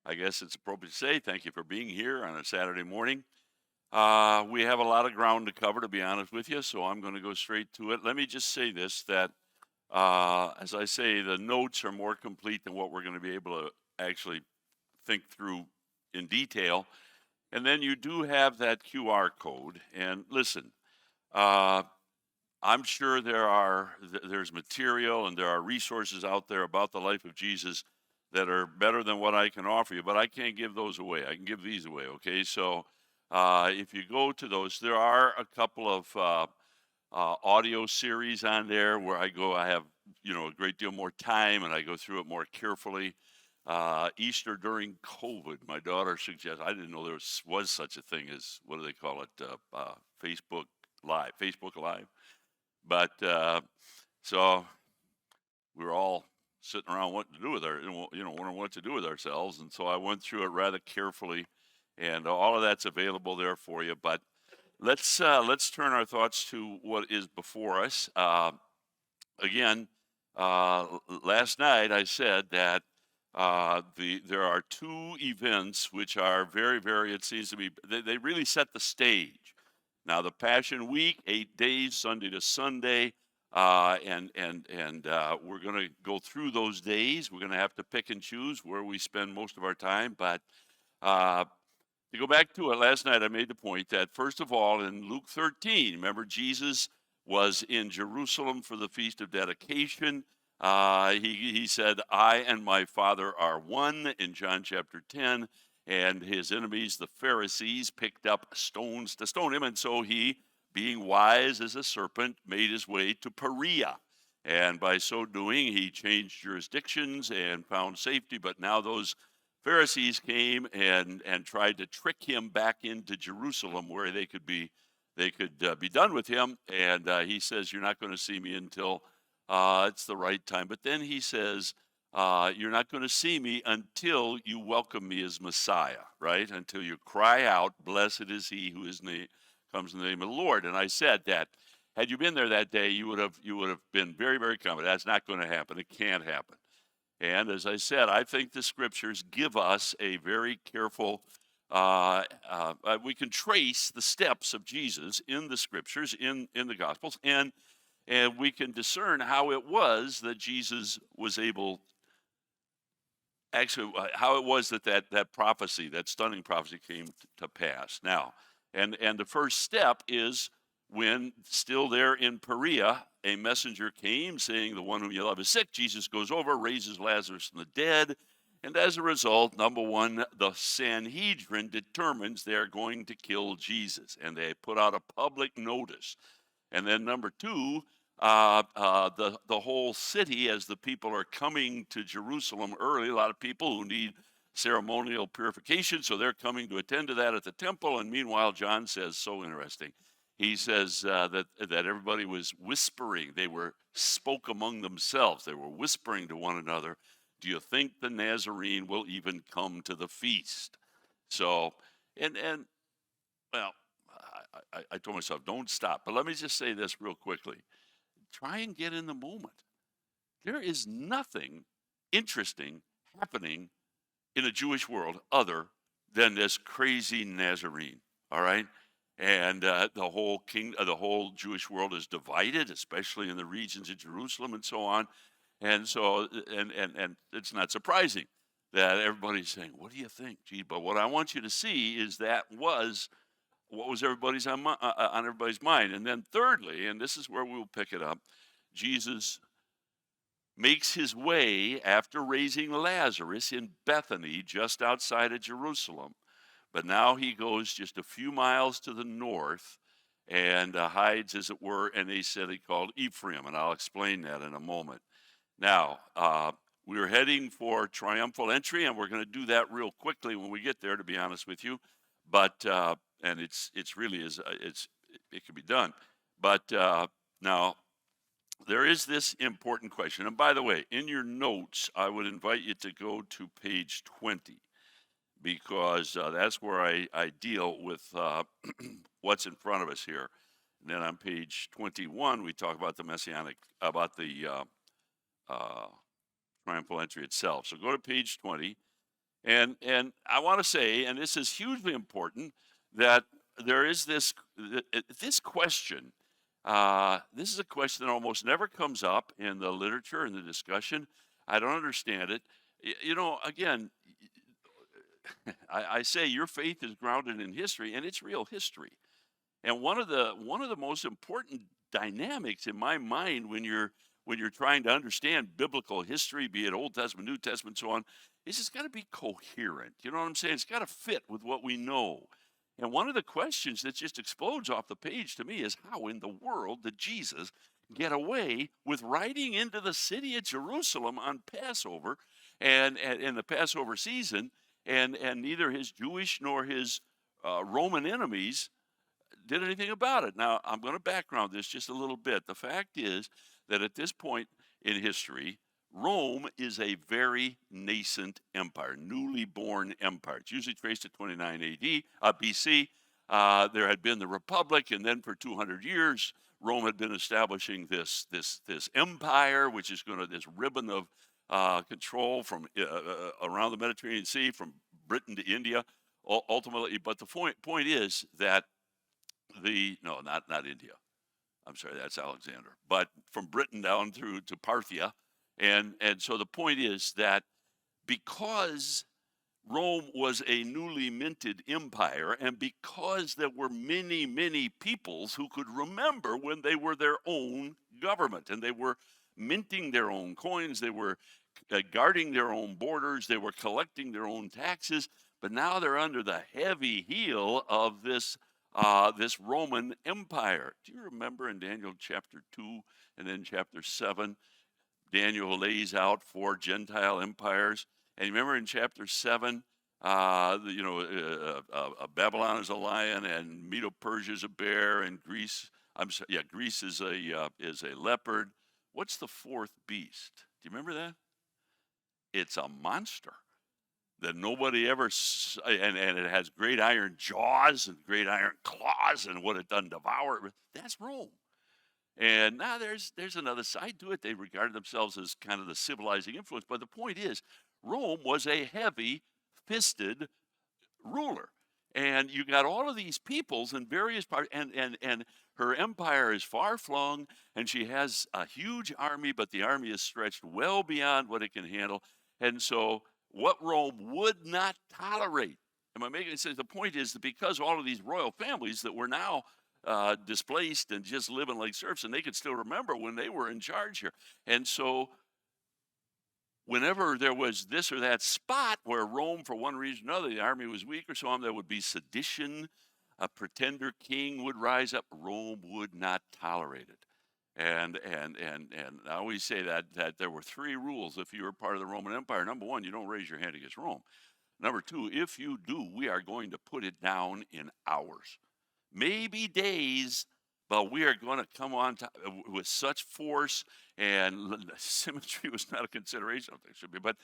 I guess it's appropriate to say thank you for being here on a Saturday morning. We have a lot of ground to cover, to be honest with you, so I'm going to go straight to it. Let me just say this that, as I say, the notes are more complete than what we're going to be able to actually think through in detail. And then you do have that QR code. And listen, uh, I'm sure there's material and there are resources out there about the life of Jesus that are better than what I can offer you, but I can't give those away. I can give these away, okay? So if you go to those, there are a couple of audio series on there where I have a great deal more time and I go through it more carefully. Easter during COVID, my daughter suggests. I didn't know there was such a thing as, what do they call it? Facebook Live. But so we were all sitting around what to do with wondering what to do with ourselves. And so I went through it rather carefully, and all of that's available there for you. But let's turn our thoughts to what is before us. Again, last night I said that there are two events which are very, very. It seems to be they really set the stage. Now, the Passion Week, 8 days, Sunday to Sunday, and we're going to go through those days. We're going to have to pick and choose where we spend most of our time. But to go back to it, last night I made the point that, first of all, in Luke 13, remember Jesus was in Jerusalem for the Feast of Dedication. He said, "I and my Father are one," in John chapter 10. And his enemies, the Pharisees, picked up stones to stone him. And so he, being wise as a serpent, made his way to Perea. And by so doing, he changed jurisdictions and found safety. But now those Pharisees came and tried to trick him back into Jerusalem, where they could be done with him. And he says, "You're not going to see me until it's the right time." But then he says, "You're not going to see me until you welcome me as Messiah," right? Until you cry out, "Blessed is he who comes in the name of the Lord." And I said that had you been there that day, you would have been very, very confident. That's not going to happen. It can't happen. And as I said, I think the scriptures give us a very careful. We can trace the steps of Jesus in the scriptures, in the Gospels, and we can discern how it was that Jesus was able. Actually, how it was that prophecy, that stunning prophecy, came to pass. Now, and the first step is when, still there in Perea, a messenger came saying, "The one whom you love is sick." Jesus goes over, raises Lazarus from the dead, and as a result, number one, the Sanhedrin determines they're going to kill Jesus, and they put out a public notice. And then number two, the whole city, as the people are coming to Jerusalem early, a lot of people who need ceremonial purification, so they're coming to attend to that at the temple. And meanwhile, John says, so interesting, he says that everybody was whispering. They spoke among themselves. They were whispering to one another, "Do you think the Nazarene will even come to the feast?" So, and well, I told myself, don't stop. But let me just say this real quickly. Try and get in the moment. There is nothing interesting happening in a Jewish world other than this crazy Nazarene. All right, and the whole Jewish world is divided, especially in the regions of Jerusalem and so on. And so, and it's not surprising that everybody's saying, "What do you think?" Gee, but what I want you to see is that was what was on everybody's mind. And then thirdly, and this is where we'll pick it up, Jesus makes his way after raising Lazarus in Bethany, just outside of Jerusalem. But now he goes just a few miles to the north and hides, as it were, in a city called Ephraim. And I'll explain that in a moment. Now, we're heading for triumphal entry, and we're going to do that real quickly when we get there, to be honest with you. But and it's really it can be done. But now there is this important question. And by the way, in your notes, I would invite you to go to page 20, because that's where I deal with what's in front of us here. And then on page 21, we talk about about the triumphal entry itself. So go to page 20. And I want to say, and this is hugely important, that there is this question. This is a question that almost never comes up in the literature and the discussion. I don't understand it. Again, I say your faith is grounded in history, and it's real history. And one of the most important dynamics in my mind when you're trying to understand biblical history, be it Old Testament, New Testament, so on, is it's got to be coherent. You know what I'm saying? It's got to fit with what we know. And one of the questions that just explodes off the page to me is, how in the world did Jesus get away with riding into the city of Jerusalem on Passover and in the Passover season, and neither his Jewish nor his Roman enemies did anything about it? Now, I'm going to background this just a little bit. The fact is that at this point in history, Rome is a very nascent empire, newly born empire. It's usually traced to 29 AD, BC. There had been the Republic, and then for 200 years, Rome had been establishing this empire, which is going to this ribbon of control from around the Mediterranean Sea, from Britain to India, ultimately. But the point is that the no, not India. I'm sorry, that's Alexander. But from Britain down through to Parthia, and so the point is that because Rome was a newly minted empire, and because there were many peoples who could remember when they were their own government, and they were minting their own coins, they were guarding their own borders, they were collecting their own taxes, but now they're under the heavy heel of this Roman Empire. Do you remember in Daniel chapter 2 and then chapter 7, Daniel lays out 4 Gentile empires? And you remember in chapter 7, Babylon is a lion, and Medo-Persia is a bear, and Greece, Greece is a leopard. What's the 4th beast? Do you remember that? It's a monster that nobody ever, and it has great iron jaws and great iron claws, and what it done devour. That's Rome. And now there's another side to it. They regarded themselves as kind of the civilizing influence. But the point is, Rome was a heavy-fisted ruler. And you got all of these peoples in various parts, and her empire is far-flung, and she has a huge army, but the army is stretched well beyond what it can handle. And so what Rome would not tolerate, am I making sense? The point is that because all of these royal families that were now displaced and just living like serfs, and they could still remember when they were in charge here. And so whenever there was this or that spot where Rome, for one reason or another, the army was weak or so on, there would be sedition, a pretender king would rise up. Rome would not tolerate it. And I always say that there were 3 rules if you were part of the Roman Empire. Number 1, you don't raise your hand against Rome. Number 2, if you do, we are going to put it down in hours, maybe days, but we are going to come on with such force, and symmetry was not a consideration. I don't think it should be, but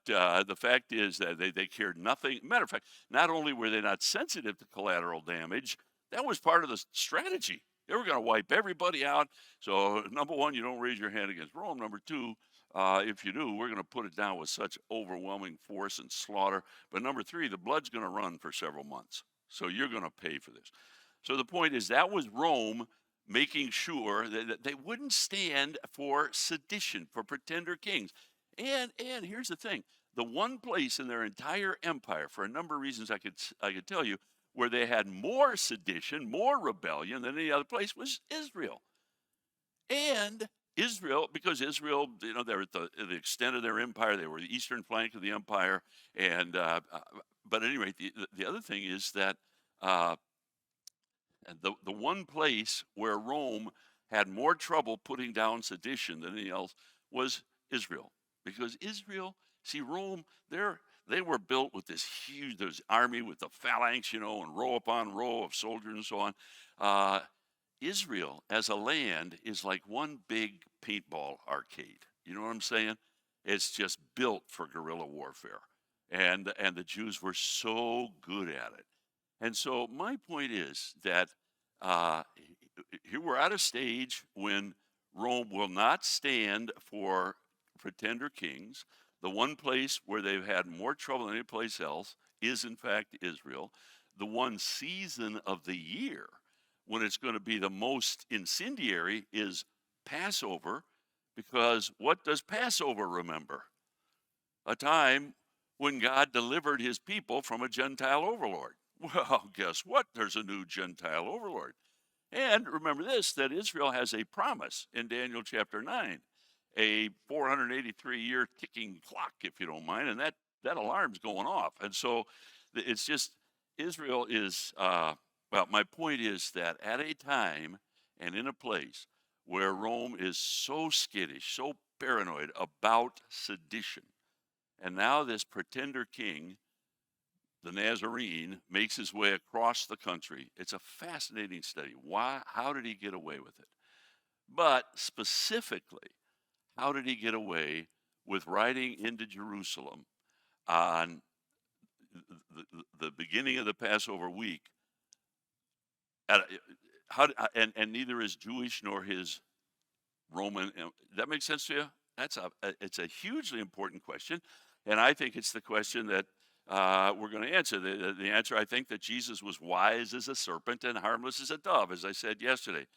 the fact is that they cared nothing. Matter of fact, not only were they not sensitive to collateral damage, that was part of the strategy. They were going to wipe everybody out. So number 1, you don't raise your hand against Rome. Number 2, if you do, we're going to put it down with such overwhelming force and slaughter. But number 3, the blood's going to run for several months. So you're going to pay for this. So the point is, that was Rome making sure that they wouldn't stand for sedition, for pretender kings. And here's the thing. The one place in their entire empire, for a number of reasons I could tell you, where they had more sedition, more rebellion than any other place, was Israel. And Israel, because Israel, they're at the extent of their empire. They were the eastern flank of the empire. And but at any rate, the other thing is that the one place where Rome had more trouble putting down sedition than anything else was Israel. Because Israel, see, Rome, they were built with this army with the phalanx, and row upon row of soldiers and so on. Israel, as a land, is like one big paintball arcade. You know what I'm saying? It's just built for guerrilla warfare. And the Jews were so good at it. And so my point is that here we're at a stage when Rome will not stand for pretender kings. The one place where they've had more trouble than any place else is, in fact, Israel. The one season of the year when it's going to be the most incendiary is Passover, because what does Passover remember? A time when God delivered his people from a Gentile overlord. Well, guess what? There's a new Gentile overlord. And remember this, that Israel has a promise in Daniel chapter 9, a 483-year ticking clock, if you don't mind, and that alarm's going off. And so it's just, Israel is, well, my point is that at a time and in a place where Rome is so skittish, so paranoid about sedition, and now this pretender king, the Nazarene, makes his way across the country. It's a fascinating study. Why? How did he get away with it? But specifically, how did he get away with riding into Jerusalem on the beginning of the Passover week? And neither is Jewish nor his Roman. That makes sense to you? It's a hugely important question, and I think it's the question that we're going to answer. The answer, I think, that Jesus was wise as a serpent and harmless as a dove, as I said yesterday.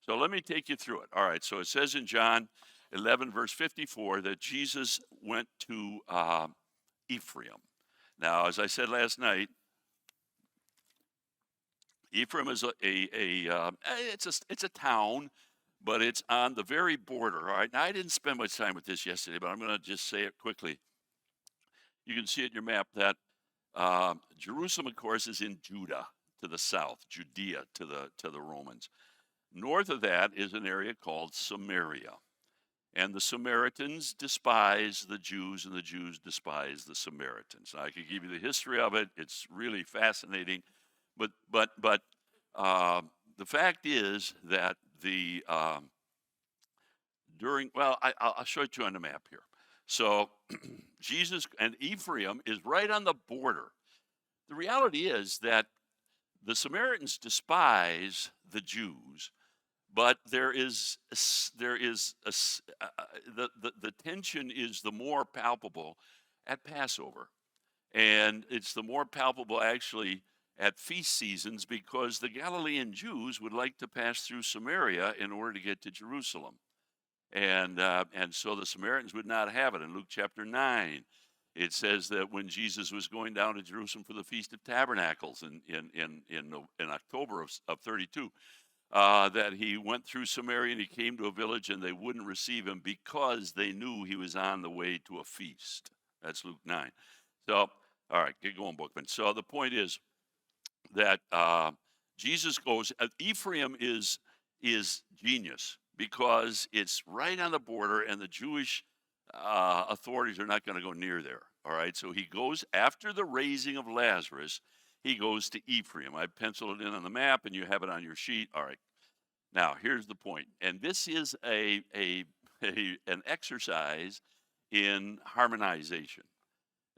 So let me take you through it. All right, so it says in John 11, verse 54, that Jesus went to Ephraim. Now, as I said last night, Ephraim is it's a town, but it's on the very border. All right, now I didn't spend much time with this yesterday, but I'm going to just say it quickly. You can see it in your map that Jerusalem, of course, is in Judah to the south, Judea to the Romans. North of that is an area called Samaria. And the Samaritans despise the Jews, and the Jews despise the Samaritans. Now, I could give you the history of it. It's really fascinating. But the fact is that I'll show it to you on the map here. So Jesus and Ephraim is right on the border. The reality is that the Samaritans despise the Jews, but the tension is the more palpable at Passover, and it's the more palpable actually at feast seasons, because the Galilean Jews would like to pass through Samaria in order to get to Jerusalem. And so the Samaritans would not have it. In Luke chapter 9, it says that when Jesus was going down to Jerusalem for the Feast of Tabernacles in October of 32, that he went through Samaria and he came to a village and they wouldn't receive him because they knew he was on the way to a feast. That's Luke 9. So, all right, get going, Bookman. So the point is that Jesus goes, Ephraim is genius, because it's right on the border and the Jewish authorities are not going to go near there. All right, so he goes after the raising of Lazarus. He goes to Ephraim. I penciled it in on the map, and you have it on your sheet. All right. Now, here's the point, and this is an exercise in harmonization,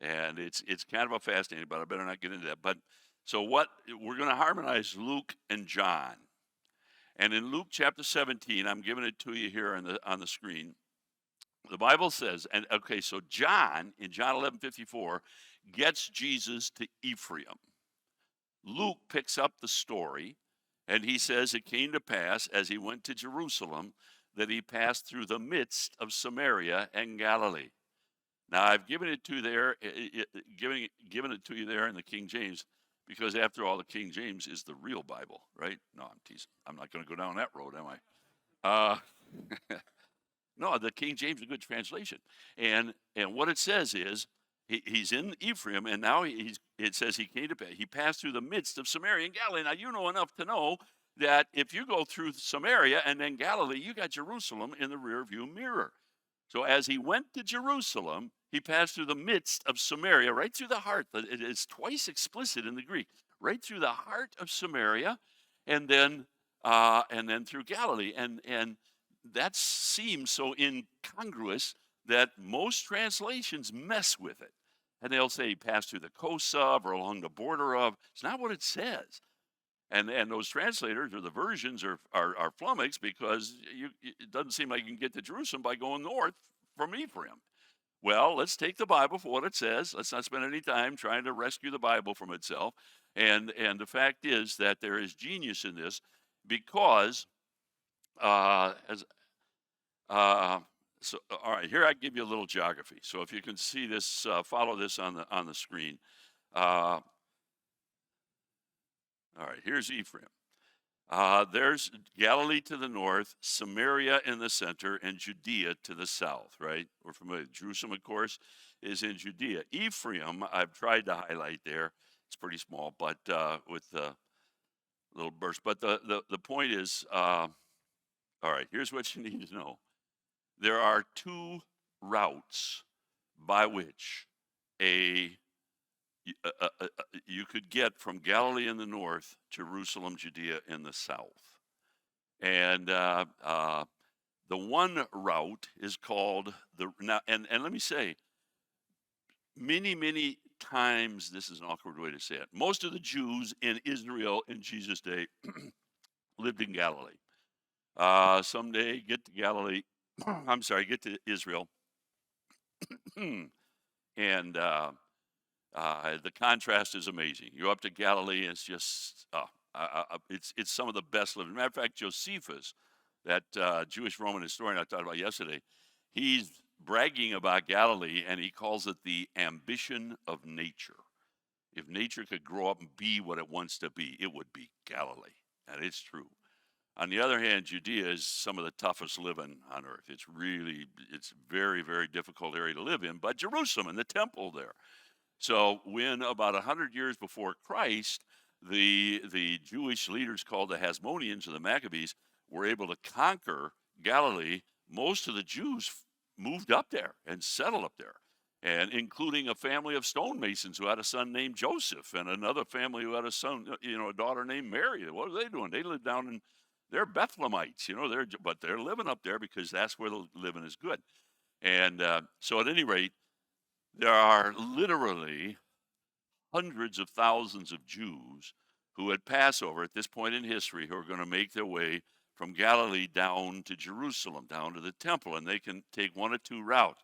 and it's kind of a fascinating, but I better not get into that. But so what we're going to harmonize Luke and John, and in Luke chapter 17, I'm giving it to you here on the screen. The Bible says, and okay, so John in John 11:54 gets Jesus to Ephraim. Luke picks up the story, and he says it came to pass as he went to Jerusalem that he passed through the midst of Samaria and Galilee. Now, I've given it to you there, given it to you there in the King James, because after all, the King James is the real Bible, right? No, I'm teasing. I'm not going to go down that road, am I? No, the King James is a good translation, and what it says is, he's in Ephraim, and now it says he passed through the midst of Samaria and Galilee. Now, you know enough to know that if you go through Samaria and then Galilee, you got Jerusalem in the rearview mirror. So as he went to Jerusalem, he passed through the midst of Samaria, right through the heart. It is twice explicit in the Greek, right through the heart of Samaria, and then through Galilee. And that seems so incongruous that most translations mess with it. And they'll say he passed through the coast of or along the border of. It's not what it says. And those translators or the versions are flummoxed, because it doesn't seem like you can get to Jerusalem by going north from Ephraim. Well, let's take the Bible for what it says. Let's not spend any time trying to rescue the Bible from itself. And the fact is that there is genius in this because as uh, so all right, here I give you a little geography. So if you can see this, follow this on the screen. Uh, all right, here's Ephraim. There's Galilee to the north, Samaria in the center, and Judea to the south, right? We're familiar. Jerusalem, of course, is in Judea. Ephraim, I've tried to highlight there. It's pretty small, but with a little burst. But the point is, all right, here's what you need to know. There are two routes by which a you could get from Galilee in the north to Jerusalem, Judea in the south. And the one route is called the now. And let me say, many times this is an awkward way to say it. Most of the Jews in Israel in Jesus' day lived in Galilee. Someday get to Galilee. I'm sorry, get to Israel, and the contrast is amazing. You go up to Galilee, and it's just it's some of the best living. Matter of fact, Josephus, that Jewish Roman historian I talked about yesterday, he's bragging about Galilee, and he calls it the ambition of nature. If nature could grow up and be what it wants to be, it would be Galilee, and it's true. On the other hand, Judea is some of the toughest living on earth. It's very difficult area to live in. But Jerusalem and the temple there. So when about 100 years before Christ, the Jewish leaders called the Hasmoneans or the Maccabees were able to conquer Galilee, most of the Jews moved up there and settled up there, and including a family of stonemasons who had a son named Joseph, and another family who had a daughter named Mary. What are they doing? They lived down in they're Bethlehemites, but they're living up there because that's where the living is good. And so, at any rate, there are literally hundreds of thousands of Jews who at Passover, at this point in history, who are going to make their way from Galilee down to Jerusalem, down to the temple, and they can take one or two routes.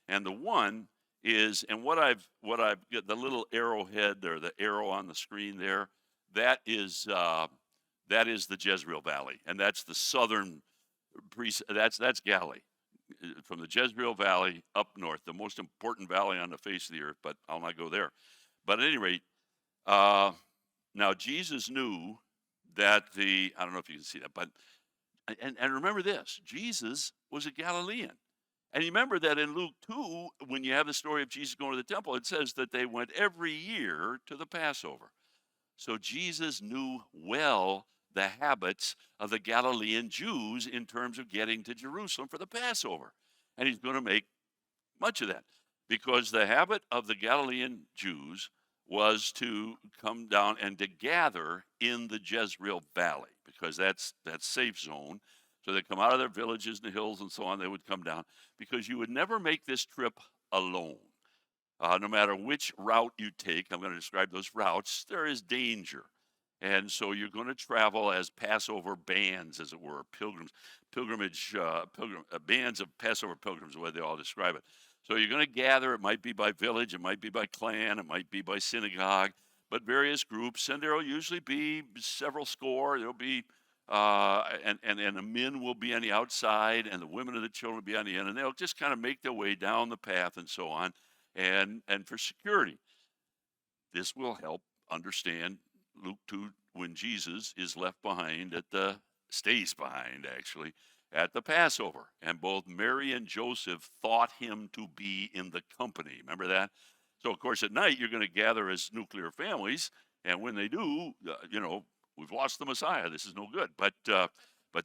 And the one is, and what I've got the little arrowhead or the arrow on the screen there, that is the Jezreel Valley, and that's the southern that's Galilee, from the Jezreel Valley up north, the most important valley on the face of the earth. But I'll not go there. But at any rate, now Jesus knew that I don't know if you can see that, but and remember this: Jesus was a Galilean. And you remember that in Luke 2, when you have the story of Jesus going to the temple, it says that they went every year to the Passover. So Jesus knew well the habits of the Galilean Jews in terms of getting to Jerusalem for the Passover. And he's going to make much of that, because the habit of the Galilean Jews was to come down and to gather in the Jezreel Valley, because that's safe zone. So they come out of their villages and the hills and so on. They would come down, because you would never make this trip alone. No matter which route you take, I'm going to describe those routes, there is danger. And so you're going to travel as Passover bands, as it were, bands of Passover pilgrims, the way they all describe it. So you're going to gather. It might be by village, it might be by clan, it might be by synagogue, but various groups, and there will usually be several score. There'll be and the men will be on the outside, and the women and the children will be on the end, and they'll just kind of make their way down the path and so on. And for security, this will help understand Luke 2, when Jesus is left behind stays behind actually at the Passover. And both Mary and Joseph thought him to be in the company. Remember that? So, of course, at night, you're going to gather as nuclear families. And when they do, we've lost the Messiah. This is no good. But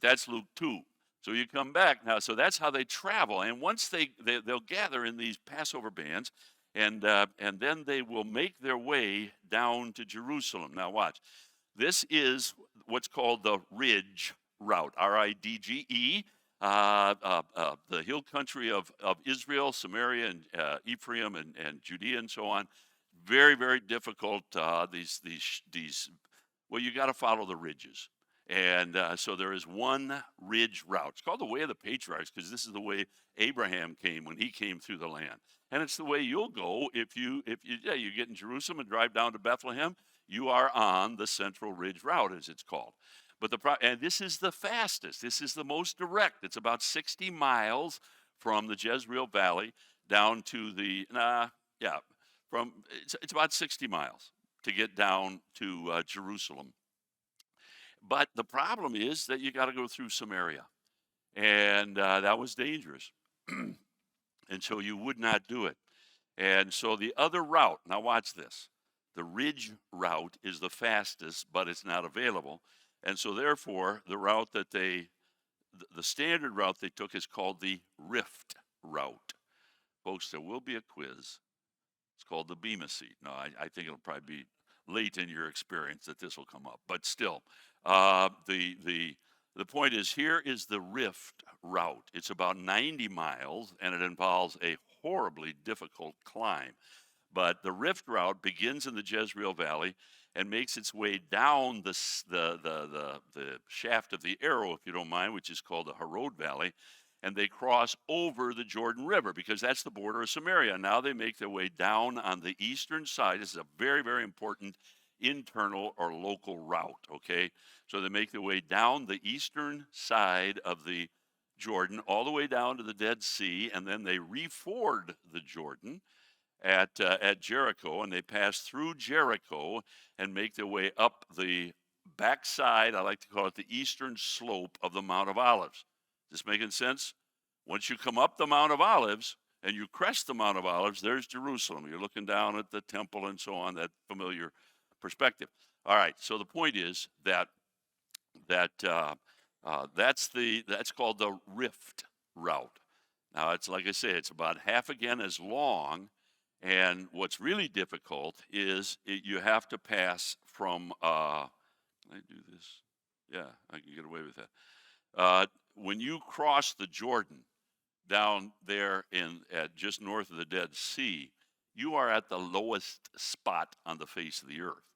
that's Luke 2. So you come back now. So that's how they travel. And once they'll gather in these Passover bands, and then they will make their way down to Jerusalem. Now watch. This is what's called the Ridge route, Ridge, the hill country of Israel, Samaria, and Ephraim, and Judea, and so on. Very difficult. Well, you got to follow the ridges. And so there is one ridge route. It's called the way of the patriarchs because this is the way Abraham came when he came through the land. And it's the way you'll go if you you get in Jerusalem and drive down to Bethlehem. You are on the Central Ridge Route, as it's called. But and this is the fastest. This is the most direct. It's about 60 miles from the Jezreel Valley down to the it's about 60 miles to get down to Jerusalem. But the problem is that you got to go through Samaria, and that was dangerous, and so you would not do it. And so the other route. Now watch this. The ridge route is the fastest, but it's not available. And so therefore, the standard route they took is called the Rift route. Folks, there will be a quiz. It's called the Bema seat. No, I think it'll probably be late in your experience that this will come up. But still, the point is, here is the Rift route. It's about 90 miles, and it involves a horribly difficult climb. But the Rift route begins in the Jezreel Valley and makes its way down the shaft of the arrow, if you don't mind, which is called the Harod Valley, and they cross over the Jordan River because that's the border of Samaria. Now they make their way down on the eastern side. This is a very, very important internal or local route, okay? So they make their way down the eastern side of the Jordan all the way down to the Dead Sea, and then they reford the Jordan at Jericho, and they pass through Jericho and make their way up the backside, I like to call it the eastern slope of the Mount of Olives. This making sense? Once you come up the Mount of Olives and you crest the Mount of Olives, there's Jerusalem. You're looking down at the temple and so on, that familiar perspective. All right, so the point is that's called the Rift route. Now, it's like I say, it's about half again as long. And what's really difficult is you have to pass from, can I do this? Yeah, I can get away with that. When you cross the Jordan down there at just north of the Dead Sea, you are at the lowest spot on the face of the earth.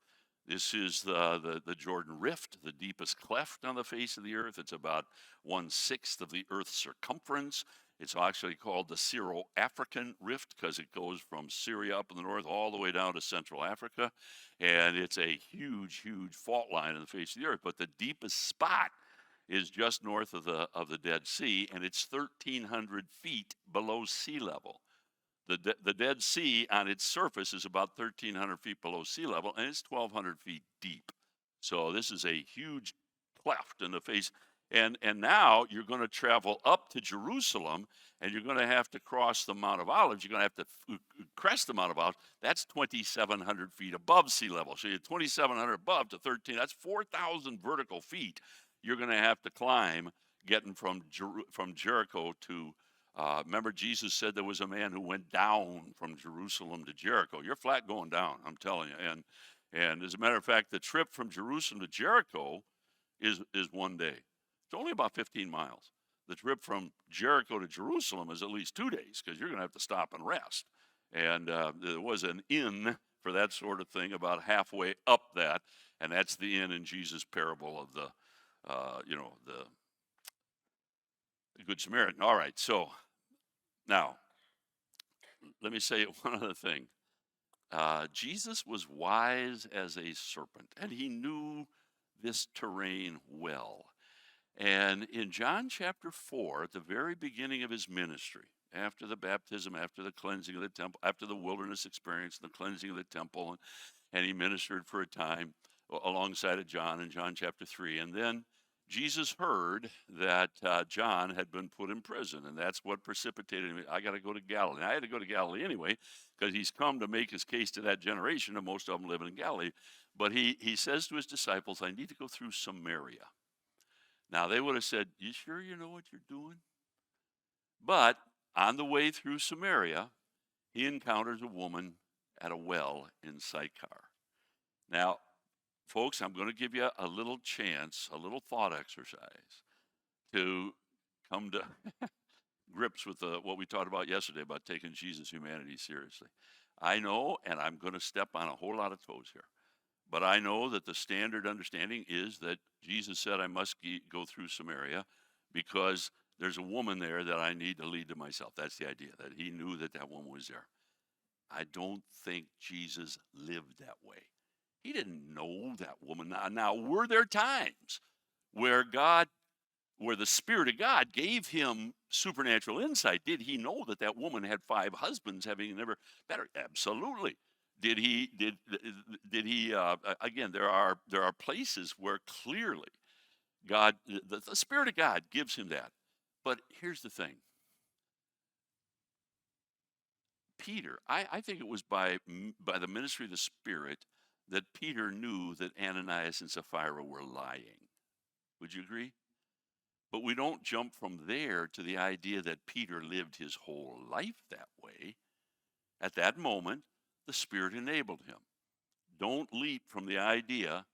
This is the Jordan Rift, the deepest cleft on the face of the earth. It's about 1/6 of the Earth's circumference. It's actually called the Syro-African Rift because it goes from Syria up in the north all the way down to Central Africa. And it's a huge, huge fault line on the face of the earth. But the deepest spot is just north of the Dead Sea, and it's 1,300 feet below sea level. The Dead Sea on its surface is about 1,300 feet below sea level, and it's 1,200 feet deep. So this is a huge cleft in the face. And now you're going to travel up to Jerusalem, and you're going to have to cross the Mount of Olives. You're going to have to crest the Mount of Olives. That's 2,700 feet above sea level. So you're 2,700 above to 13. That's 4,000 vertical feet you're going to have to climb getting from Jericho to remember, Jesus said there was a man who went down from Jerusalem to Jericho. You're flat going down, I'm telling you. And as a matter of fact, the trip from Jerusalem to Jericho is 1 day. It's only about 15 miles. The trip from Jericho to Jerusalem is at least 2 days because you're going to have to stop and rest. And there was an inn for that sort of thing about halfway up that, and that's the inn in Jesus' parable of the Good Samaritan. All right, so now let me say one other thing. Jesus was wise as a serpent, and he knew this terrain well. And in John chapter 4, at the very beginning of his ministry, after the baptism, after the cleansing of the temple, after the wilderness experience, the cleansing of the temple, and he ministered for a time alongside of John in John chapter 3. And then Jesus heard that John had been put in prison, and that's what precipitated him. I got to go to Galilee. And I had to go to Galilee anyway because he's come to make his case to that generation, and most of them living in Galilee. But he says to his disciples, I need to go through Samaria. Now, they would have said, you sure you know what you're doing? But on the way through Samaria, he encounters a woman at a well in Sychar. Now, folks, I'm going to give you a little chance, a little thought exercise to come to grips with what we talked about yesterday about taking Jesus' humanity seriously. I know, and I'm going to step on a whole lot of toes here. But I know that the standard understanding is that Jesus said I must go through Samaria because there's a woman there that I need to lead to myself. That's the idea, that he knew that that woman was there. I don't think Jesus lived that way. He didn't know that woman. Now, were there times where where the Spirit of God gave him supernatural insight? Did he know that that woman had 5 husbands, having never met her? Absolutely. Did he? Again, there are places where clearly God, the Spirit of God, gives him that. But here's the thing. Peter, I think it was by the ministry of the Spirit that Peter knew that Ananias and Sapphira were lying. Would you agree? But we don't jump from there to the idea that Peter lived his whole life that way. At that moment, the Spirit enabled him. Don't leap from the idea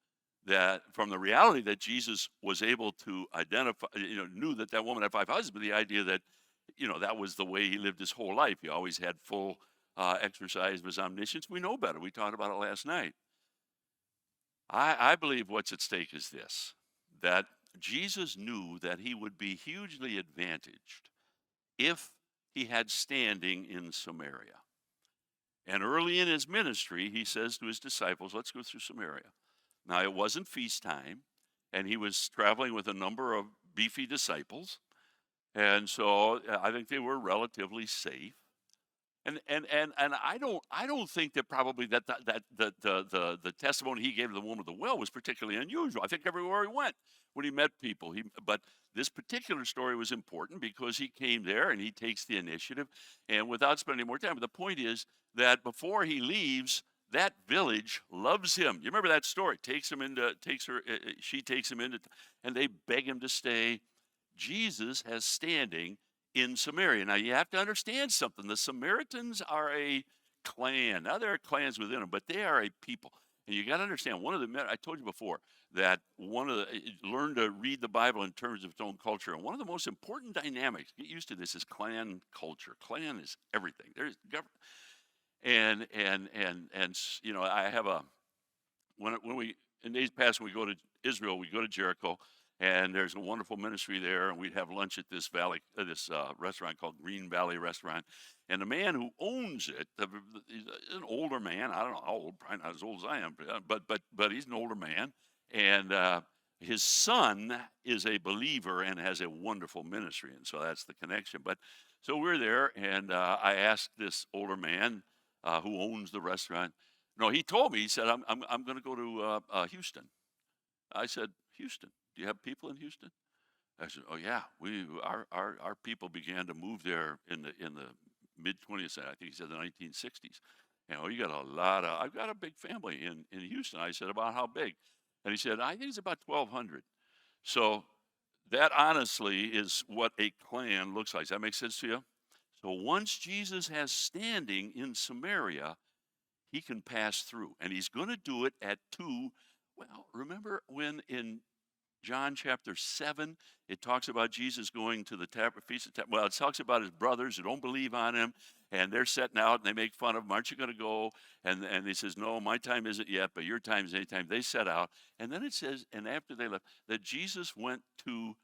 from the reality that Jesus was able to identify, knew that that woman had 5 husbands, the idea that, that was the way he lived his whole life. He always had full exercise of his omniscience. We know better. We talked about it last night. I believe what's at stake is this, that Jesus knew that he would be hugely advantaged if he had standing in Samaria. And early in his ministry, he says to his disciples, let's go through Samaria. Now, it wasn't feast time, and he was traveling with a number of beefy disciples. And so I think they were relatively safe. And I don't think that probably that the testimony he gave to the woman of the well was particularly unusual. I think everywhere he went, when he met people, but this particular story was important because he came there and he takes the initiative. And without spending more time, but the point is that before he leaves, that village loves him. You remember that story? She takes him into, and they beg him to stay. Jesus has standing in Samaria. Now, you have to understand something. The Samaritans are a clan. Now, there are clans within them, but they are a people. And you got to understand, I told you before, that learn to read the Bible in terms of its own culture. And one of the most important dynamics, get used to this, is clan culture. Clan is everything. There's government. And I have when we, in days past, when we go to Israel, we go to Jericho, and there's a wonderful ministry there, and we'd have lunch at this restaurant called Green Valley Restaurant. And the man who owns it, he's an older man. I don't know how old, probably not as old as I am, but he's an older man. And his son is a believer and has a wonderful ministry, and so that's the connection. But so we're there, and I asked this older man who owns the restaurant. No, he told me. He said, "I'm going to go to Houston." I said, "Houston? Do you have people in Houston?" I said, "Oh yeah, our people began to move there in the mid 20th century. I think he said the 1960s. You got I've got a big family in Houston." I said, "About how big?" And he said, "I think it's about 1,200. So that honestly is what a clan looks like. Does that make sense to you? So once Jesus has standing in Samaria, he can pass through, and he's going to do it at 2. Well, remember when in John chapter 7, it talks about Jesus going to the Feast of Tabernacles. Well, it talks about his brothers who don't believe on him, and they're setting out, and they make fun of him. "Aren't you going to go?" And he says, "No, my time isn't yet, but your time is any time." They set out, and then it says, and after they left, that Jesus went to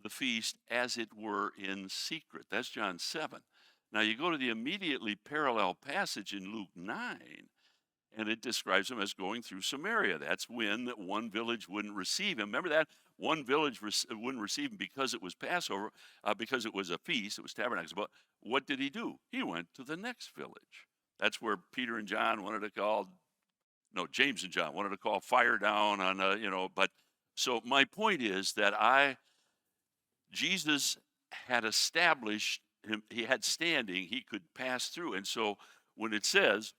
the feast as it were in secret. That's John 7. Now you go to the immediately parallel passage in Luke 9, and it describes him as going through Samaria. That's when one village wouldn't receive him. Remember that? One village wouldn't receive him because it was Passover, because it was a feast, it was tabernacles. But what did he do? He went to the next village. That's where Peter and John wanted to call, no, James and John wanted to call fire down on, but so my point is that Jesus had established him, he had standing, he could pass through. And so when it says,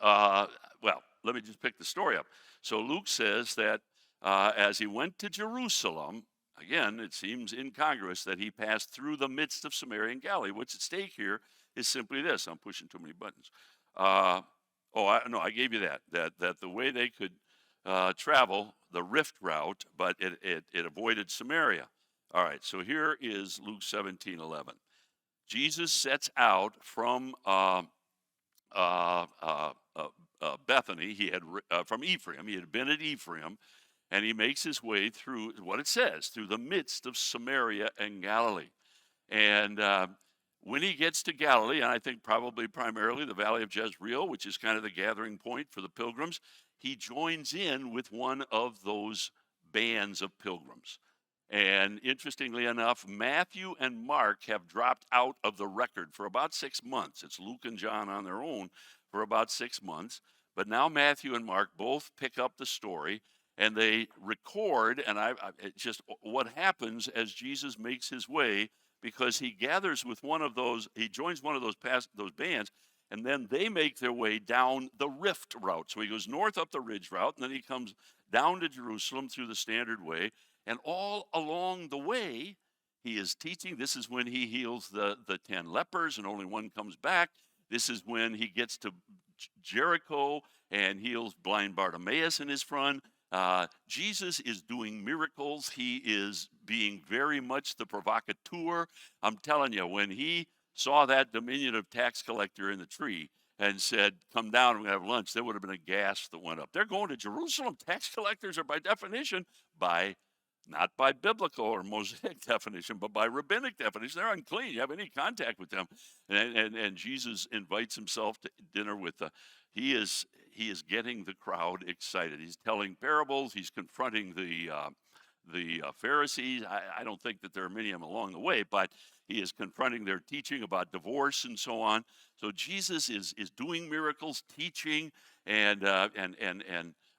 well, let me just pick the story up. So Luke says that as he went to Jerusalem, again, it seems incongruous that he passed through the midst of Samaria and Galilee. What's at stake here is simply this. I'm pushing too many buttons. I gave you that the way they could travel the rift route, but it avoided Samaria. All right, so here is Luke 17:11. Jesus sets out from Bethany. He had from Ephraim. He had been at Ephraim, and he makes his way through what it says, through the midst of Samaria and Galilee. And when he gets to Galilee, and I think probably primarily the Valley of Jezreel, which is kind of the gathering point for the pilgrims, he joins in with one of those bands of pilgrims. And interestingly enough, Matthew and Mark have dropped out of the record for about 6 months. It's Luke and John on their own for about 6 months. But now Matthew and Mark both pick up the story and they record. And it's just what happens as Jesus makes his way, because he gathers with one of those, he joins one of those bands, and then they make their way down the Rift route. So he goes north up the Ridge route, and then he comes down to Jerusalem through the Standard Way. And all along the way, he is teaching. This is when he heals the 10 lepers, and only one comes back. This is when he gets to Jericho and heals blind Bartimaeus in his front. Jesus is doing miracles. He is being very much the provocateur. I'm telling you, when he saw that diminutive tax collector in the tree and said, "Come down, we're going to have lunch," there would have been a gasp that went up. They're going to Jerusalem. Tax collectors are by definition, not by biblical or Mosaic definition, but by rabbinic definition, they're unclean. You have any contact with them. And Jesus invites himself to dinner with he is getting the crowd excited. He's telling parables. He's confronting the Pharisees. I don't think that there are many of them along the way, but he is confronting their teaching about divorce and so on. So Jesus is doing miracles, teaching, and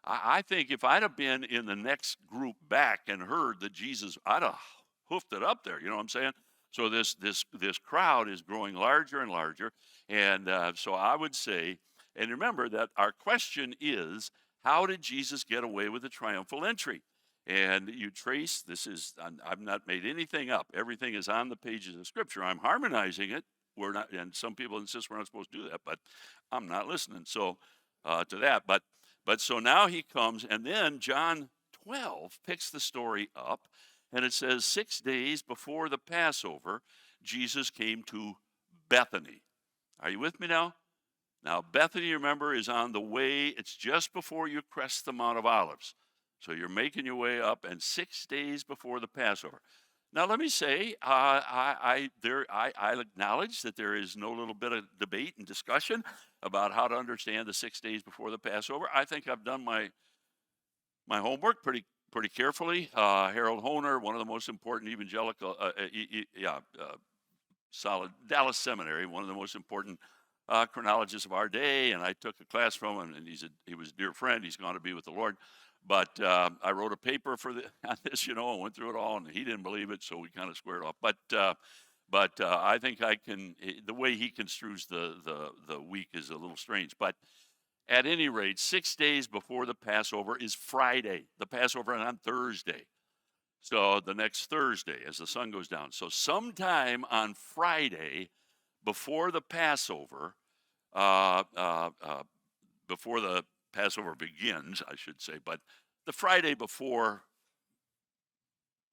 I think if I'd have been in the next group back and heard that Jesus, I'd have hoofed it up there. You know what I'm saying? So this crowd is growing larger and larger, and so I would say, and remember that our question is, how did Jesus get away with the triumphal entry? And you trace, I've not made anything up. Everything is on the pages of Scripture. I'm harmonizing it. We're not, and some people insist we're not supposed to do that, but I'm not listening. So to that, but so now he comes, and then John 12 picks the story up, and it says 6 days before the Passover, Jesus came to Bethany. Are you with me now? Now, Bethany, remember, is on the way. It's just before you crest the Mount of Olives. So you're making your way up, and 6 days before the Passover. Now, let me say, I acknowledge that there is no little bit of debate and discussion about how to understand the 6 days before the Passover. I think I've done my homework pretty carefully. Harold Hohner, one of the most important evangelical, solid Dallas Seminary, one of the most important chronologists of our day, and I took a class from him, and he was a dear friend. He's gone to be with the Lord. But I wrote a paper on this, and went through it all, and he didn't believe it, so we kind of squared off. But I think I can. The way he construes the week is a little strange. But at any rate, 6 days before the Passover is Friday. The Passover is on Thursday, so the next Thursday as the sun goes down. So sometime on Friday before the Passover, before the Passover begins, I should say, but the Friday before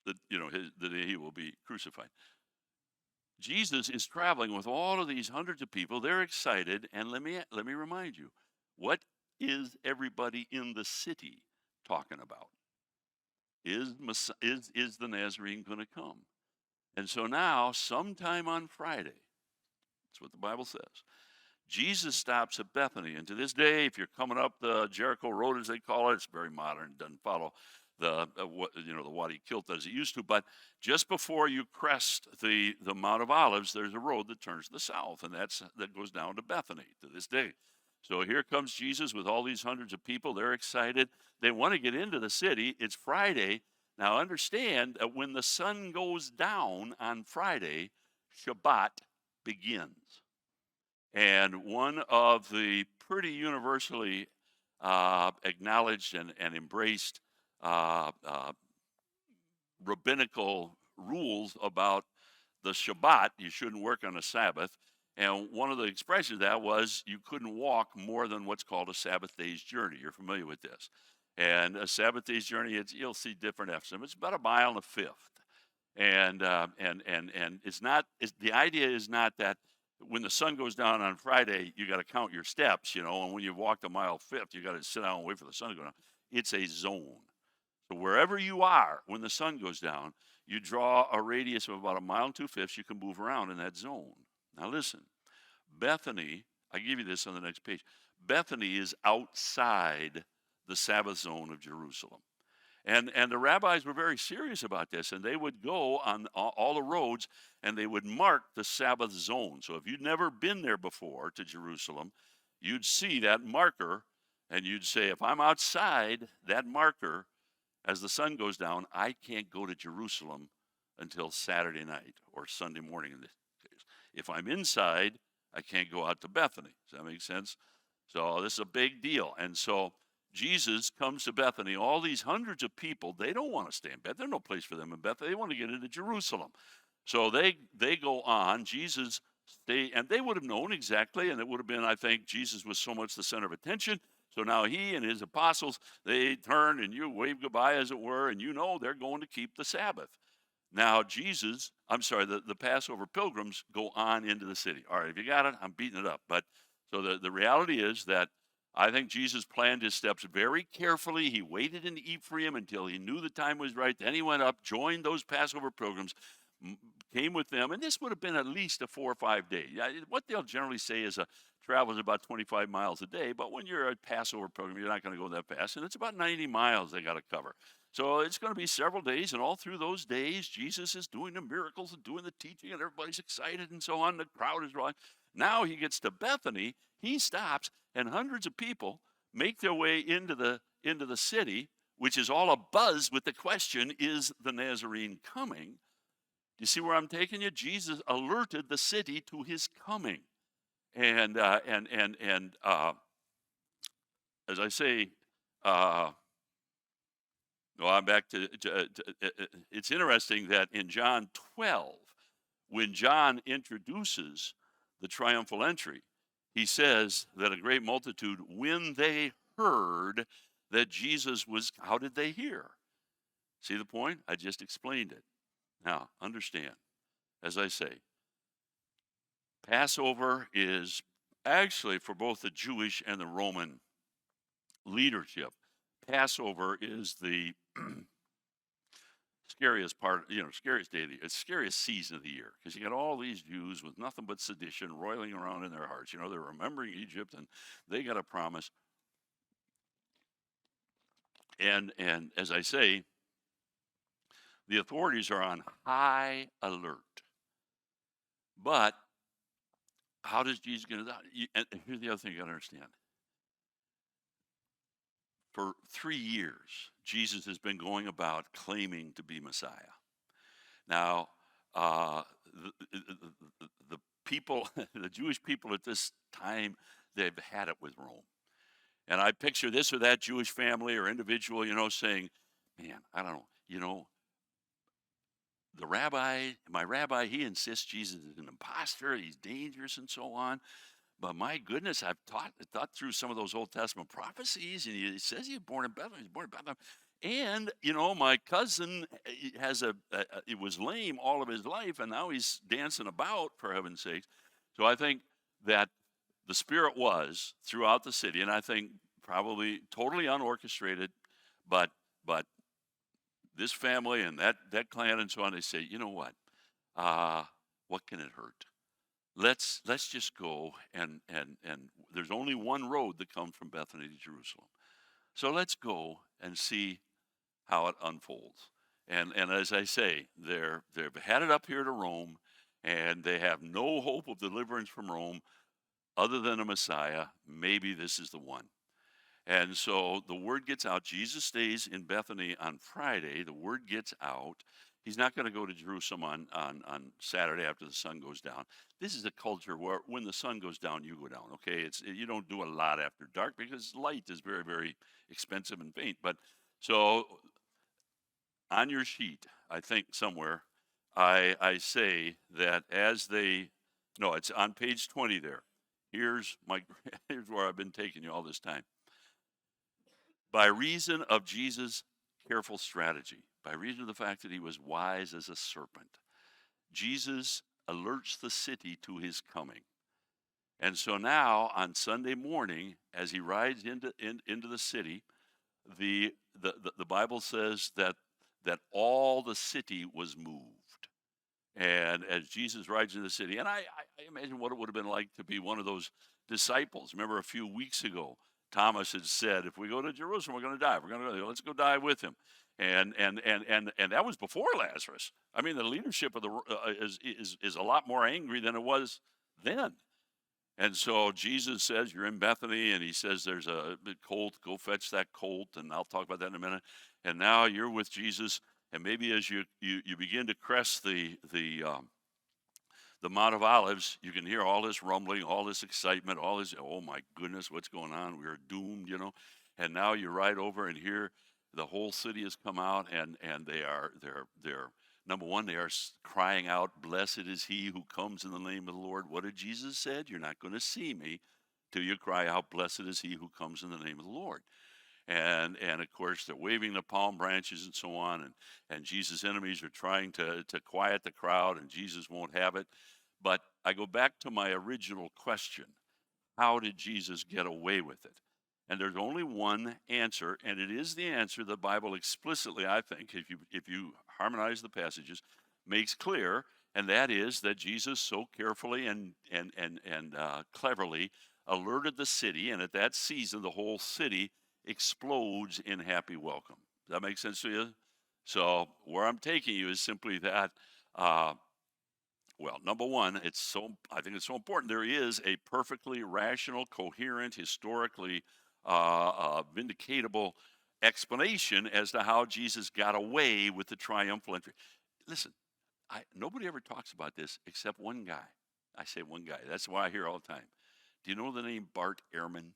the day he will be crucified, Jesus is traveling with all of these hundreds of people. They're excited, and let me remind you, what is everybody in the city talking about? Is the Nazarene going to come? And so now, sometime on Friday, that's what the Bible says, Jesus stops at Bethany, and to this day, if you're coming up the Jericho Road, as they call it, it's very modern. It doesn't follow the Wadi Kilt as it used to. But just before you crest the Mount of Olives, there's a road that turns to the south, and that goes down to Bethany to this day. So here comes Jesus with all these hundreds of people. They're excited. They want to get into the city. It's Friday. Now understand that when the sun goes down on Friday, Shabbat begins. And one of the pretty universally acknowledged and embraced rabbinical rules about the Shabbat, you shouldn't work on a Sabbath. And one of the expressions of that was you couldn't walk more than what's called a Sabbath day's journey. You're familiar with this. And a Sabbath day's journey, you'll see different estimates. It's about a mile and a fifth. And it's not, the idea is not that when the sun goes down on Friday, you got to count your steps, and when you've walked a mile fifth, you got to sit down and wait for the sun to go down. It's a zone. So wherever you are, when the sun goes down, you draw a radius of about a mile and 2/5. You can move around in that zone. Now listen, Bethany, I give you this on the next page. Bethany is outside the Sabbath zone of Jerusalem. And the rabbis were very serious about this, and they would go on all the roads and they would mark the Sabbath zone. So if you'd never been there before to Jerusalem, you'd see that marker and you'd say, if I'm outside that marker as the sun goes down, I can't go to Jerusalem until Saturday night or Sunday morning in this case. If I'm inside, I can't go out to Bethany. Does that make sense? So this is a big deal. And so Jesus comes to Bethany. All these hundreds of people, they don't want to stay in Bethany. There's no place for them in Bethany. They want to get into Jerusalem. So they go on. Jesus stay, and they would have known exactly, and it would have been, I think, Jesus was so much the center of attention. So now he and his apostles, they turn and you wave goodbye, as it were, and they're going to keep the Sabbath. Now the Passover pilgrims go on into the city. All right, if you got it, I'm beating it up. But so the reality is that I think Jesus planned his steps very carefully. He waited in Ephraim until he knew the time was right. Then he went up, joined those Passover pilgrims, came with them. And this would have been at least a 4 or 5 day. What they'll generally say is travel is about 25 miles a day. But when you're a Passover pilgrim, you're not going to go that fast. And it's about 90 miles they got to cover. So it's going to be several days. And all through those days, Jesus is doing the miracles and doing the teaching. And everybody's excited and so on. The crowd is rolling. Now he gets to Bethany. He stops, and hundreds of people make their way into the city, which is all abuzz with the question, is the Nazarene coming? Do you see where I'm taking you? Jesus alerted the city to his coming. And as I say, I'm back to it's interesting that in John 12, when John introduces the triumphal entry, he says that a great multitude, when they heard that Jesus was, how did they hear? See the point? I just explained it. Now, understand, as I say, Passover is actually for both the Jewish and the Roman leadership. Passover is the scariest part, scariest day of the year, scariest season of the year, because you got all these Jews with nothing but sedition roiling around in their hearts. They're remembering Egypt and they got a promise. And as I say, the authorities are on high alert. But how does Jesus get it out? And here's the other thing you got to understand. For 3 years, Jesus has been going about claiming to be Messiah. Now, the people, the Jewish people at this time, they've had it with Rome. And I picture this or that Jewish family or individual, saying, man, I don't know, my rabbi, he insists Jesus is an imposter, he's dangerous and so on. But my goodness, I've thought through some of those Old Testament prophecies, and he says he's born in Bethlehem. He's born in Bethlehem. And, my cousin it was lame all of his life, and now he's dancing about, for heaven's sakes. So I think that the Spirit was throughout the city, and I think probably totally unorchestrated, but this family and that clan and so on, they say, you know what? What can it hurt? Let's just go, and there's only one road that comes from Bethany to Jerusalem. So let's go and see how it unfolds. And as I say, they've had it up here to Rome, and they have no hope of deliverance from Rome other than a Messiah. Maybe this is the one. And so the word gets out. Jesus stays in Bethany on Friday. The word gets out. He's not going to go to Jerusalem on Saturday after the sun goes down. This is a culture where when the sun goes down, you go down, okay? You don't do a lot after dark because light is very, very expensive and faint. But so on your sheet, I think somewhere, I say that it's on page 20 there. Here's where I've been taking you all this time. By reason of Jesus' careful strategy, by reason of the fact that he was wise as a serpent, Jesus alerts the city to his coming. And so now on Sunday morning, as he rides into the city, the Bible says that all the city was moved. And as Jesus rides into the city, and I imagine what it would have been like to be one of those disciples. Remember a few weeks ago, Thomas had said, if we go to Jerusalem, we're going to die. We're going to let's go die with him. And that was before Lazarus. I mean, the leadership of is a lot more angry than it was then. And so Jesus says, you're in Bethany, and he says there's a colt, go fetch that colt, and I'll talk about that in a minute. And now you're with Jesus, and maybe as you begin to crest the Mount of Olives, you can hear all this rumbling, all this excitement, all this, oh my goodness, what's going on? We're doomed, And now you ride over, and here the whole city has come out, and they're number one, they are crying out, blessed is he who comes in the name of the Lord. What did Jesus said? You're not going to see me till you cry out, blessed is he who comes in the name of the Lord. And of course, they're waving the palm branches and so on, and Jesus' enemies are trying to quiet the crowd, and Jesus won't have it. But I go back to my original question. How did Jesus get away with it? And there's only one answer, and it is the answer the Bible explicitly, I think, if you harmonize the passages, makes clear, and that is that Jesus so carefully and cleverly alerted the city, and at that season, the whole city explodes in happy welcome. Does that make sense to you? So where I'm taking you is simply that. Well, number one, I think it's so important. There is a perfectly rational, coherent, historically vindicatable explanation as to how Jesus got away with the triumphal entry. Listen, nobody ever talks about this except one guy. I say one guy. That's why I hear all the time. Do you know the name Bart Ehrman?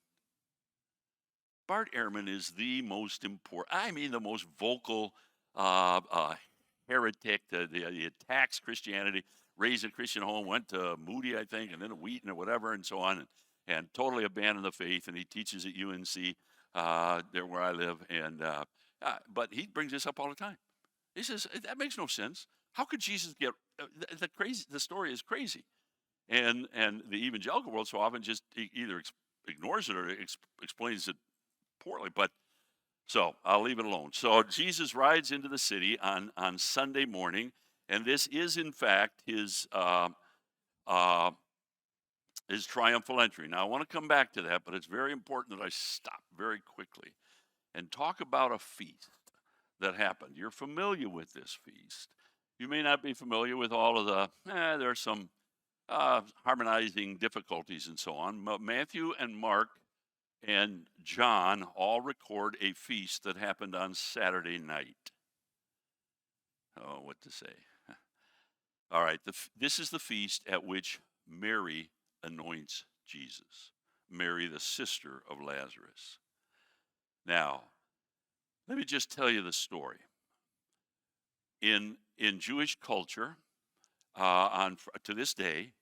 Bart Ehrman is the most the most vocal heretic that he attacks Christianity, raised in a Christian home, went to Moody, I think, and then to Wheaton or whatever, and so on, and totally abandoned the faith. And he teaches at UNC, there where I live. But he brings this up all the time. He says that makes no sense. How could Jesus get the story is crazy, and the evangelical world so often just either ignores it or explains it poorly. But so I'll leave it alone. So Jesus rides into the city on Sunday morning, and this is in fact his triumphal entry. Now I want to come back to that, but it's very important that I stop very quickly and talk about a feast that happened. You're familiar with this feast. You may not be familiar with all of there are some harmonizing difficulties and so on. Matthew and Mark and John all record a feast that happened on Saturday night. Oh, what to say? All right, this is the feast at which Mary anoints Jesus. Mary, the sister of Lazarus. Now, let me just tell you the story. In Jewish culture, to this day,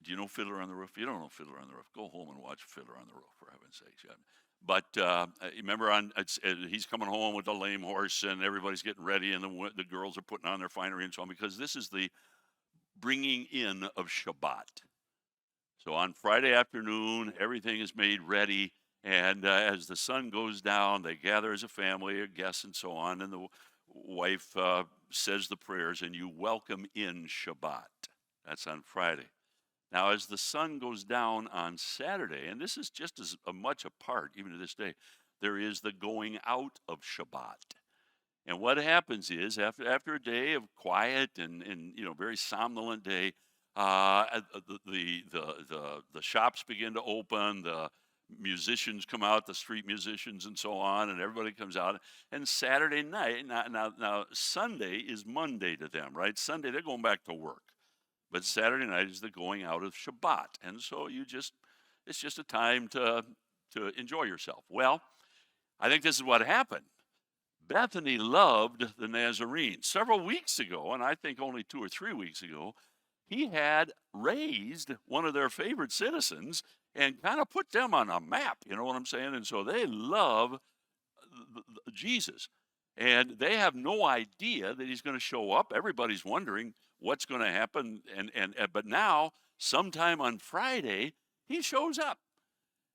do you know Fiddler on the Roof? You don't know Fiddler on the Roof. Go home and watch Fiddler on the Roof, for heaven's sakes. Yeah. But remember, he's coming home with the lame horse, and everybody's getting ready, and the girls are putting on their finery and so on, because this is the bringing in of Shabbat. So on Friday afternoon, everything is made ready, and as the sun goes down, they gather as a family, guests, and so on, and the wife says the prayers, and you welcome in Shabbat. That's on Friday. Now, as the sun goes down on Saturday, and this is just as much a part, even to this day, there is the going out of Shabbat. And what happens is, after a day of quiet and very somnolent day, the shops begin to open, the musicians come out, the street musicians and so on, and everybody comes out. And Saturday night, now Sunday is Monday to them, right? Sunday, they're going back to work. But Saturday night is the going out of Shabbat. And so it's just a time to enjoy yourself. Well, I think this is what happened. Bethany loved the Nazarenes. Several weeks ago, and I think only 2 or 3 weeks ago, he had raised one of their favorite citizens and kind of put them on a map, you know what I'm saying? And so they love Jesus. And they have no idea that he's going to show up. Everybody's wondering what's going to happen. But now, sometime on Friday, he shows up.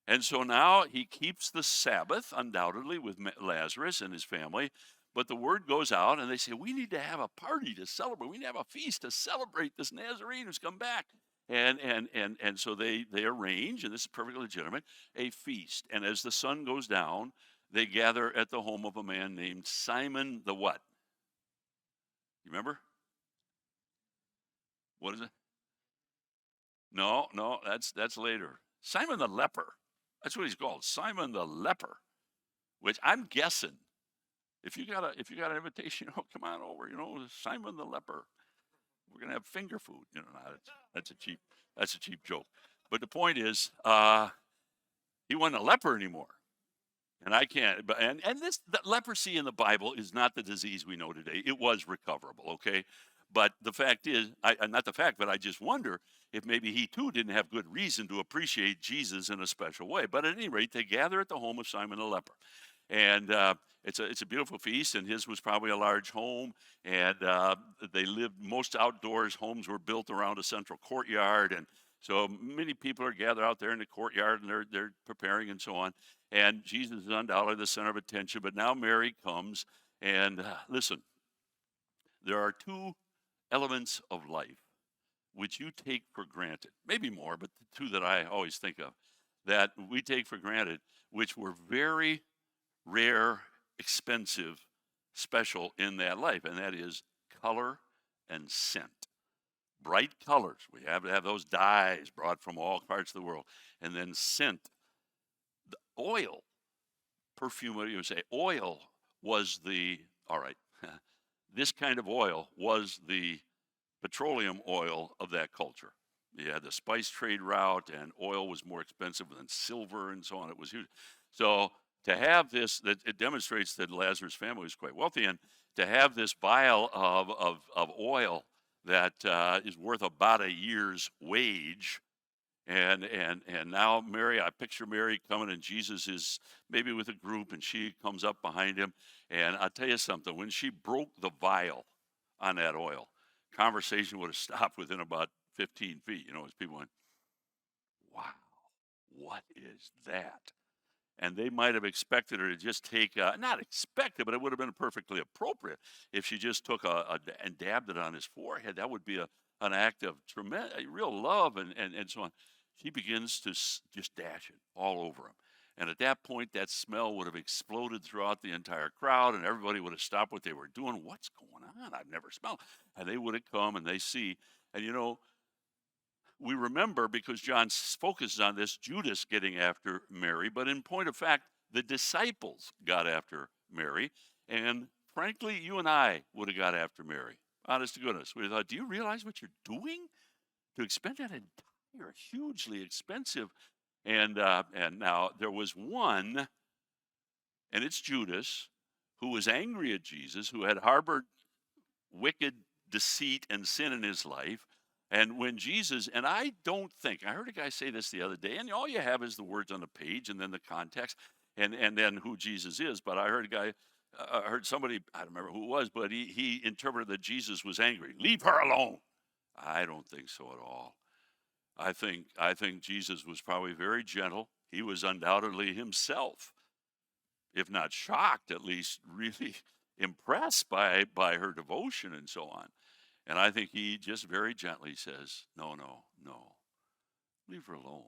And so now he keeps the Sabbath, undoubtedly, with Lazarus and his family. But the word goes out, and they say, we need to have a party to celebrate. We need to have a feast to celebrate this Nazarene who's come back. And so they arrange, and this is perfectly legitimate, a feast. And as the sun goes down, they gather at the home of a man named Simon the what? You remember? What is it? No, that's later. Simon the leper. That's what he's called, Simon the leper. Which I'm guessing, if you got an invitation, come on over. Simon the leper. We're gonna have finger food. That's a cheap joke. But the point is, he wasn't a leper anymore. And I can't, but the leprosy in the Bible is not the disease we know today. It was recoverable, okay? But the fact is, not the fact, but I just wonder if maybe he too didn't have good reason to appreciate Jesus in a special way. But at any rate, they gather at the home of Simon the leper, and it's a beautiful feast. And his was probably a large home, and they lived most outdoors. Homes were built around a central courtyard, and so many people are gathered out there in the courtyard, and they're preparing and so on. And Jesus is undoubtedly the center of attention. But now Mary comes, and listen, there are two elements of life which you take for granted, maybe more, but the two that I always think of that we take for granted, which were very rare, expensive, special in that life, and that is color and scent. Bright colors. We have to have those dyes brought from all parts of the world. And then scent. The oil, perfume, what do you say? Oil was all right, this kind of oil was the petroleum oil of that culture. You had the spice trade route, and oil was more expensive than silver and so on. It was huge. So to have this, it demonstrates that Lazarus' family was quite wealthy, and to have this vial of oil that is worth about a year's wage. And now Mary, I picture Mary coming, and Jesus is maybe with a group, and she comes up behind him. And I'll tell you something, when she broke the vial on that oil, conversation would have stopped within about 15 feet, as people went, wow, what is that? And they might have expected her to just take, not expected, but it would have been perfectly appropriate if she just took and dabbed it on his forehead. That would be an act of tremendous, real love and so on. She begins to just dash it all over him. And at that point, that smell would have exploded throughout the entire crowd, and everybody would have stopped what they were doing. What's going on? I've never smelled. And they would have come, and they see. And we remember, because John focuses on this, Judas getting after Mary, but in point of fact, the disciples got after Mary, and frankly, you and I would have got after Mary. Honest to goodness. We thought, do you realize what you're doing? To expend that entire, hugely expensive, and now there was one, and it's Judas, who was angry at Jesus, who had harbored wicked deceit and sin in his life. And when Jesus, and I heard a guy say this the other day, and all you have is the words on the page and then the context and then who Jesus is. But I heard I heard somebody, I don't remember who it was, but he interpreted that Jesus was angry. Leave her alone. I don't think so at all. I think Jesus was probably very gentle. He was undoubtedly himself, if not shocked, at least really impressed by her devotion and so on. And I think he just very gently says, no, leave her alone.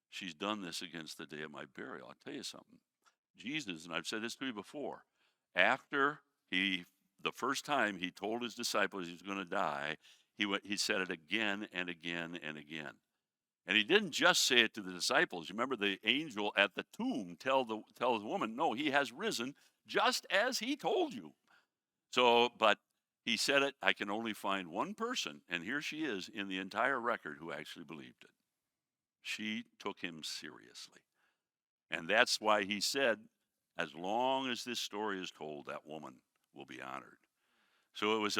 She's done this against the day of my burial. I'll tell you something. Jesus, and I've said this to you before, after the first time he told his disciples he was going to die, he said it again and again and again. And he didn't just say it to the disciples. You remember the angel at the tomb tells the woman, no, he has risen just as he told you. So, but he said it, I can only find one person, and here she is in the entire record who actually believed it. She took him seriously. And that's why he said, as long as this story is told, that woman will be honored. So it was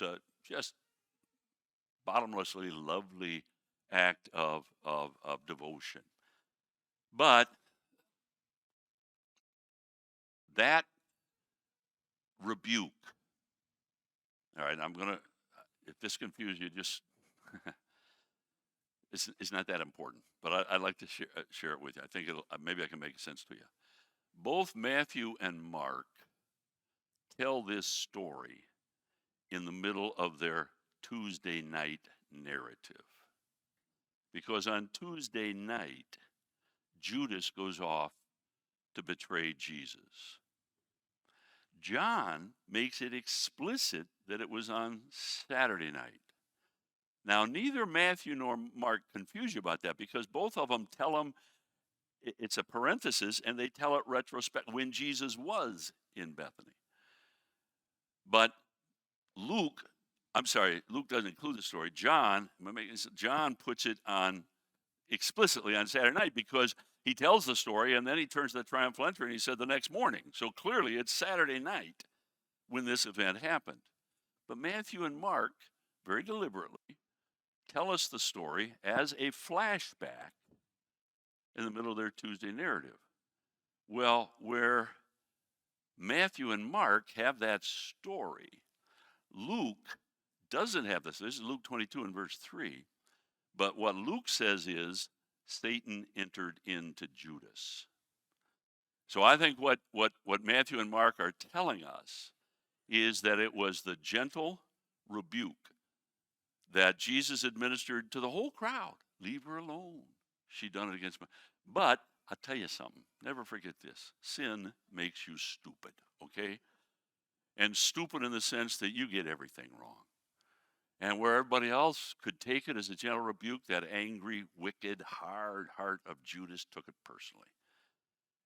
a just bottomlessly lovely act of devotion. But that rebuke. All right, I'm going to, if this confuses you, just, it's not that important, but I'd like to share it with you. I think maybe I can make sense to you. Both Matthew and Mark tell this story in the middle of their Tuesday night narrative. Because on Tuesday night, Judas goes off to betray Jesus. John makes it explicit that it was on Saturday night. Now, neither Matthew nor Mark confuse you about that, because both of them tell them it's a parenthesis, and they tell it retrospect when Jesus was in Bethany. But Luke doesn't include the story. John puts it on explicitly on Saturday night, because he tells the story and then he turns to the triumphal entry and he said the next morning. So clearly it's Saturday night when this event happened. But Matthew and Mark very deliberately tell us the story as a flashback in the middle of their Tuesday narrative. Well, where Matthew and Mark have that story, Luke doesn't have this. This is Luke 22 and verse 3. But what Luke says is Satan entered into Judas. So I think what Matthew and Mark are telling us is that it was the gentle rebuke that Jesus administered to the whole crowd. Leave her alone. She done it against me. But I'll tell you something. Never forget this. Sin makes you stupid, okay? And stupid in the sense that you get everything wrong. And where everybody else could take it as a gentle rebuke, that angry, wicked, hard heart of Judas took it personally.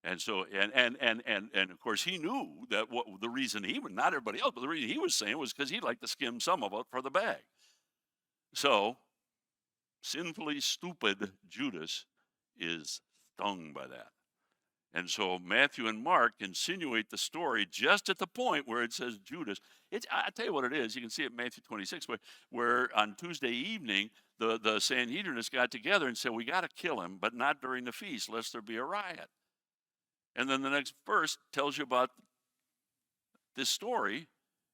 And so, and of course, he knew that the reason he would, not everybody else, but the reason he was saying was because he'd like to skim some of it for the bag. So, sinfully stupid Judas is stung by that. And so Matthew and Mark insinuate the story just at the point where it says Judas. I tell you what it is. You can see it in Matthew 26, where on Tuesday evening, the Sanhedrinists got together and said, we got to kill him, but not during the feast, lest there be a riot. And then the next verse tells you about this story.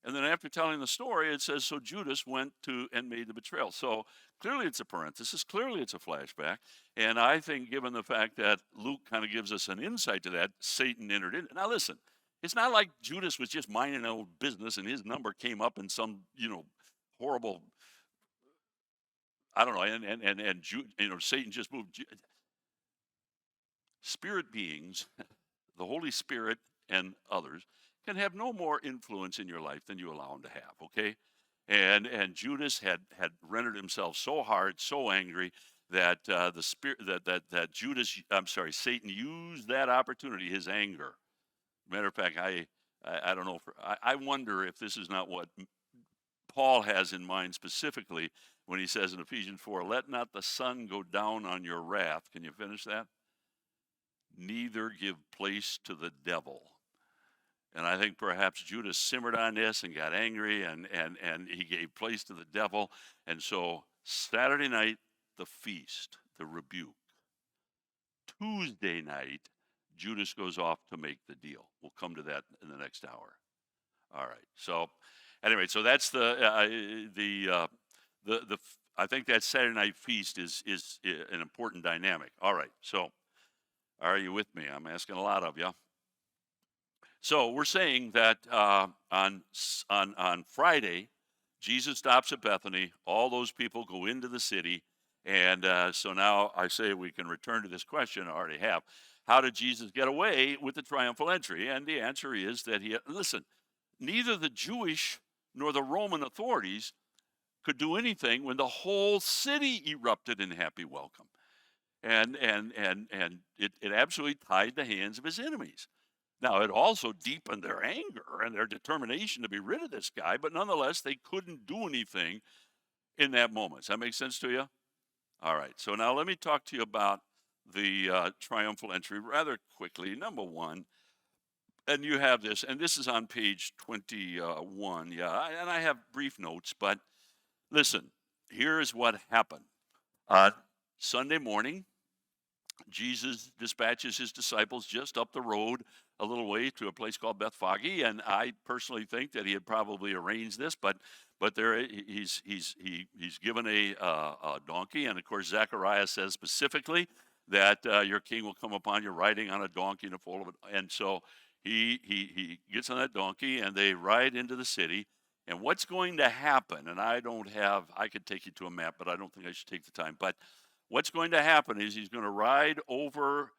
And then after telling the story, it says, so Judas went to and made the betrayal. So clearly it's a parenthesis. Clearly it's a flashback. And I think given the fact that Luke kind of gives us an insight to that, Satan entered in. Now listen, it's not like Judas was just minding his own business and his number came up in some, horrible, I don't know, and Satan just moved. Spirit beings, the Holy Spirit and others, can have no more influence in your life than you allow them to have, okay? And Judas had rendered himself so hard, so angry that Satan used that opportunity, his anger. Matter of fact, I don't know. I wonder if this is not what Paul has in mind specifically when he says in Ephesians 4, let not the sun go down on your wrath. Can you finish that? Neither give place to the devil. And I think perhaps Judas simmered on this and got angry and he gave place to the devil. And so Saturday night, the feast, the rebuke. Tuesday night, Judas goes off to make the deal. We'll come to that in the next hour. All right. So anyway, so that's I think that Saturday night feast is an important dynamic. All right. So are you with me? I'm asking a lot of you. So we're saying that on Friday, Jesus stops at Bethany. All those people go into the city. And so now I say we can return to this question I already have. How did Jesus get away with the triumphal entry? And the answer is that neither the Jewish nor the Roman authorities could do anything when the whole city erupted in happy welcome. And it absolutely tied the hands of his enemies. Now, it also deepened their anger and their determination to be rid of this guy, but nonetheless, they couldn't do anything in that moment. Does that make sense to you? All right, so now let me talk to you about the triumphal entry rather quickly. Number one, and you have this, and this is on page 21, and I have brief notes, but listen, here's what happened. Sunday morning, Jesus dispatches his disciples just up the road a little way to a place called Bethphage, and I personally think that he had probably arranged this, but there he's given a donkey, and of course Zechariah says specifically that your king will come upon you riding on a donkey and a foal of it, and so he gets on that donkey, and they ride into the city. And what's going to happen? And I could take you to a map, but I don't think I should take the time. But what's going to happen is he's going to ride over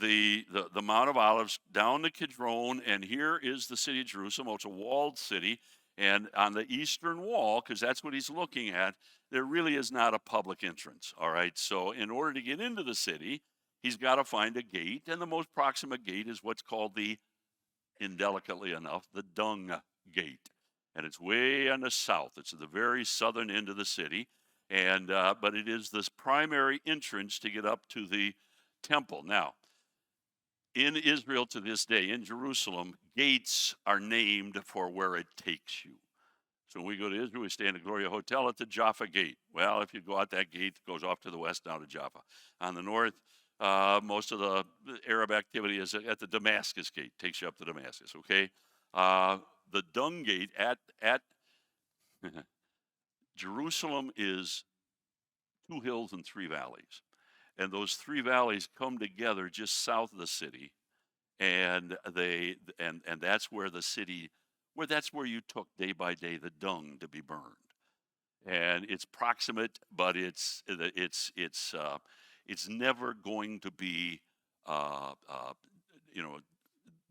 the Mount of Olives down the Kidron, and here is the city of Jerusalem. Oh, it's a walled city, and on the eastern wall, because that's what he's looking at, there really is not a public entrance. All right, so in order to get into the city, he's got to find a gate, and the most proximate gate is what's called indelicately enough, the Dung Gate, and it's way on the south. It's at the very southern end of the city, and but it is this primary entrance to get up to the temple. Now, in Israel to this day, in Jerusalem, gates are named for where it takes you. So when we go to Israel, we stay in the Gloria Hotel at the Jaffa Gate. Well, if you go out that gate, it goes off to the west down to Jaffa. On the north, most of the Arab activity is at the Damascus Gate, takes you up to Damascus, okay? The Dung Gate at Jerusalem is 2 hills and 3 valleys. And those 3 valleys come together just south of the city. And that's where that's where you took day by day the dung to be burned. And it's proximate, but it's never going to be, the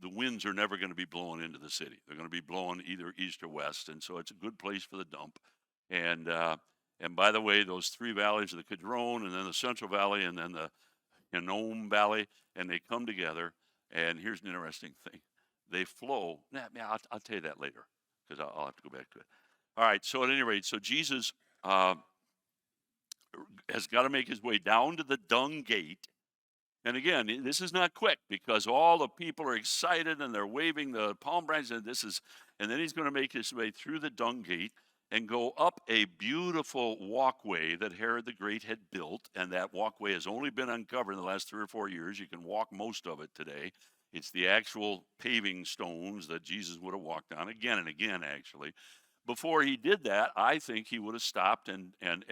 winds are never going to be blowing into the city. They're going to be blowing either east or west, and so it's a good place for the dump. And by the way, those 3 valleys of the Kidron, and then the Central Valley, and then the Hinnom Valley, and they come together. And here's an interesting thing: they flow. I'll tell you that later, because I'll have to go back to it. All right. So at any rate, so Jesus has got to make his way down to the Dung Gate. And again, this is not quick, because all the people are excited and they're waving the palm branches. And then he's going to make his way through the Dung Gate and go up a beautiful walkway that Herod the Great had built. And that walkway has only been uncovered in the last 3 or 4 years. You can walk most of it today. It's the actual paving stones that Jesus would have walked on again and again, actually. Before he did that, I think he would have stopped and gone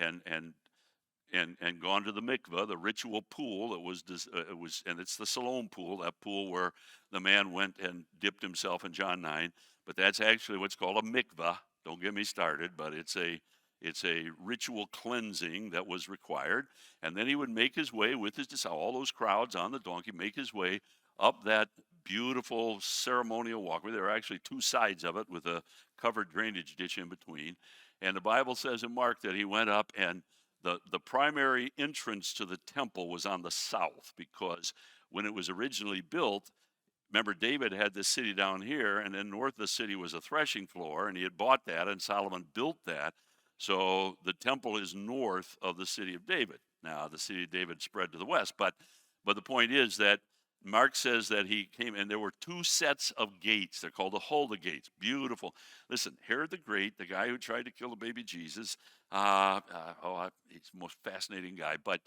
to the mikveh, the ritual pool. And it's the Siloam pool, that pool where the man went and dipped himself in John 9. But that's actually what's called a mikveh. Don't get me started, but it's a ritual cleansing that was required. And then he would make his way with all those crowds on the donkey, make his way up that beautiful ceremonial walkway. There are actually 2 sides of it with a covered drainage ditch in between. And the Bible says in Mark that he went up, and the primary entrance to the temple was on the south, because when it was originally built, remember, David had this city down here, and then north of the city was a threshing floor, and he had bought that, and Solomon built that. So the temple is north of the city of David. Now, the city of David spread to the west, but the point is that Mark says that he came, and there were 2 sets of gates. They're called the Huldah gates. Beautiful. Listen, Herod the Great, the guy who tried to kill the baby Jesus, he's the most fascinating guy, but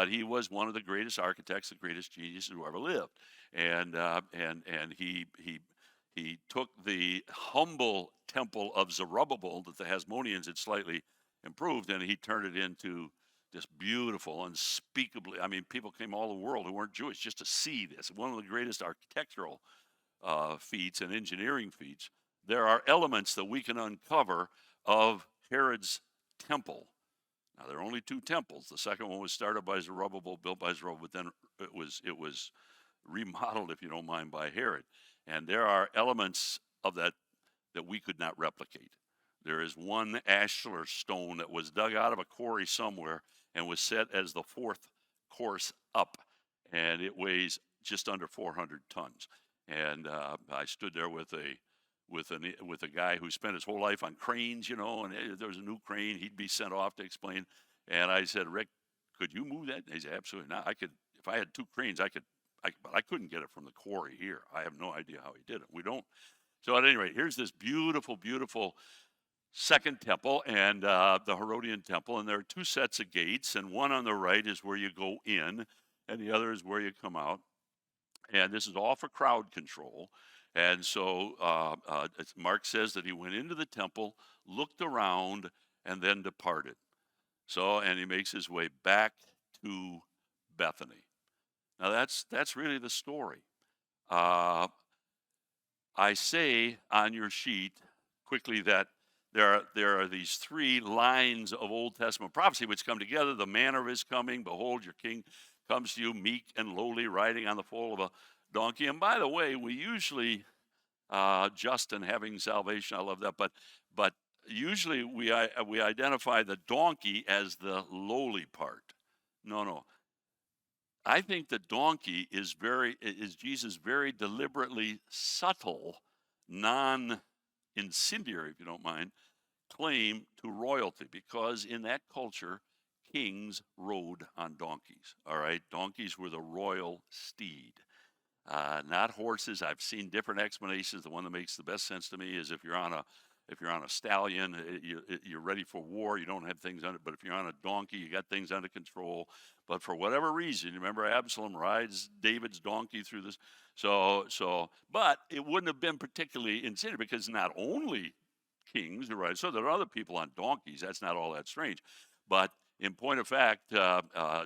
he was one of the greatest architects, the greatest genius who ever lived. And he took the humble temple of Zerubbabel that the Hasmoneans had slightly improved, and he turned it into this beautiful, unspeakably, people came all over the world who weren't Jewish just to see this. One of the greatest architectural feats and engineering feats. There are elements that we can uncover of Herod's temple. Now, there are only 2 temples. The second one was started by Zerubbabel, built by Zerubbabel, but then it was remodeled, if you don't mind, by Herod. And there are elements of that we could not replicate. There is one ashlar stone that was dug out of a quarry somewhere and was set as the 4th course up, and it weighs just under 400 tons. And I stood there with a guy who spent his whole life on cranes, and there was a new crane, he'd be sent off to explain. And I said, Rick, could you move that? And he said, absolutely not. I could, if I had 2 cranes, but I couldn't get it from the quarry here. I have no idea how he did it. We don't. So at any rate, here's this beautiful, beautiful second temple, and the Herodian temple, and there are 2 sets of gates, and one on the right is where you go in, and the other is where you come out. And this is all for crowd control. And so Mark says that he went into the temple, looked around, and then departed. So, and he makes his way back to Bethany. Now that's really the story. Uh, I say on your sheet quickly that there are these three lines of Old Testament prophecy which come together. The manner of his coming, behold, your king comes to you meek and lowly, riding on the foal of a donkey. And by the way, we usually just in having salvation, I love that, but usually we identify the donkey as the lowly part. No, I think the donkey is Jesus' very deliberately subtle, non-incendiary, if you don't mind, claim to royalty, because in that culture, kings rode on donkeys. All right, donkeys were the royal steed, not horses. I've seen different explanations. The one that makes the best sense to me is if you're on a stallion, you're ready for war. You don't have things under. But if you're on a donkey, you got things under control. But for whatever reason, remember Absalom rides David's donkey through this. But it wouldn't have been particularly incendiary because not only kings who ride, so there are other people on donkeys. That's not all that strange. But in point of fact,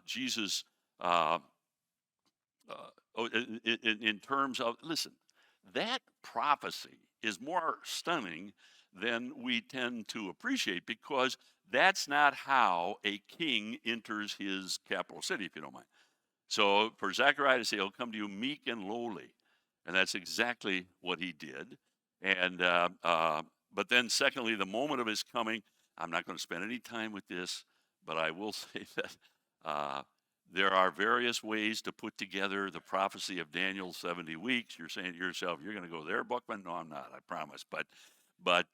Jesus. In terms of, listen, that prophecy is more stunning than we tend to appreciate, because that's not how a king enters his capital city, if you don't mind. So for Zechariah to say, he'll come to you meek and lowly, and that's exactly what he did. And but then secondly, the moment of his coming, I'm not going to spend any time with this, but I will say that there are various ways to put together the prophecy of Daniel's 70 weeks. You're saying to yourself, you're going to go there, Bookman? No, I'm not, I promise. But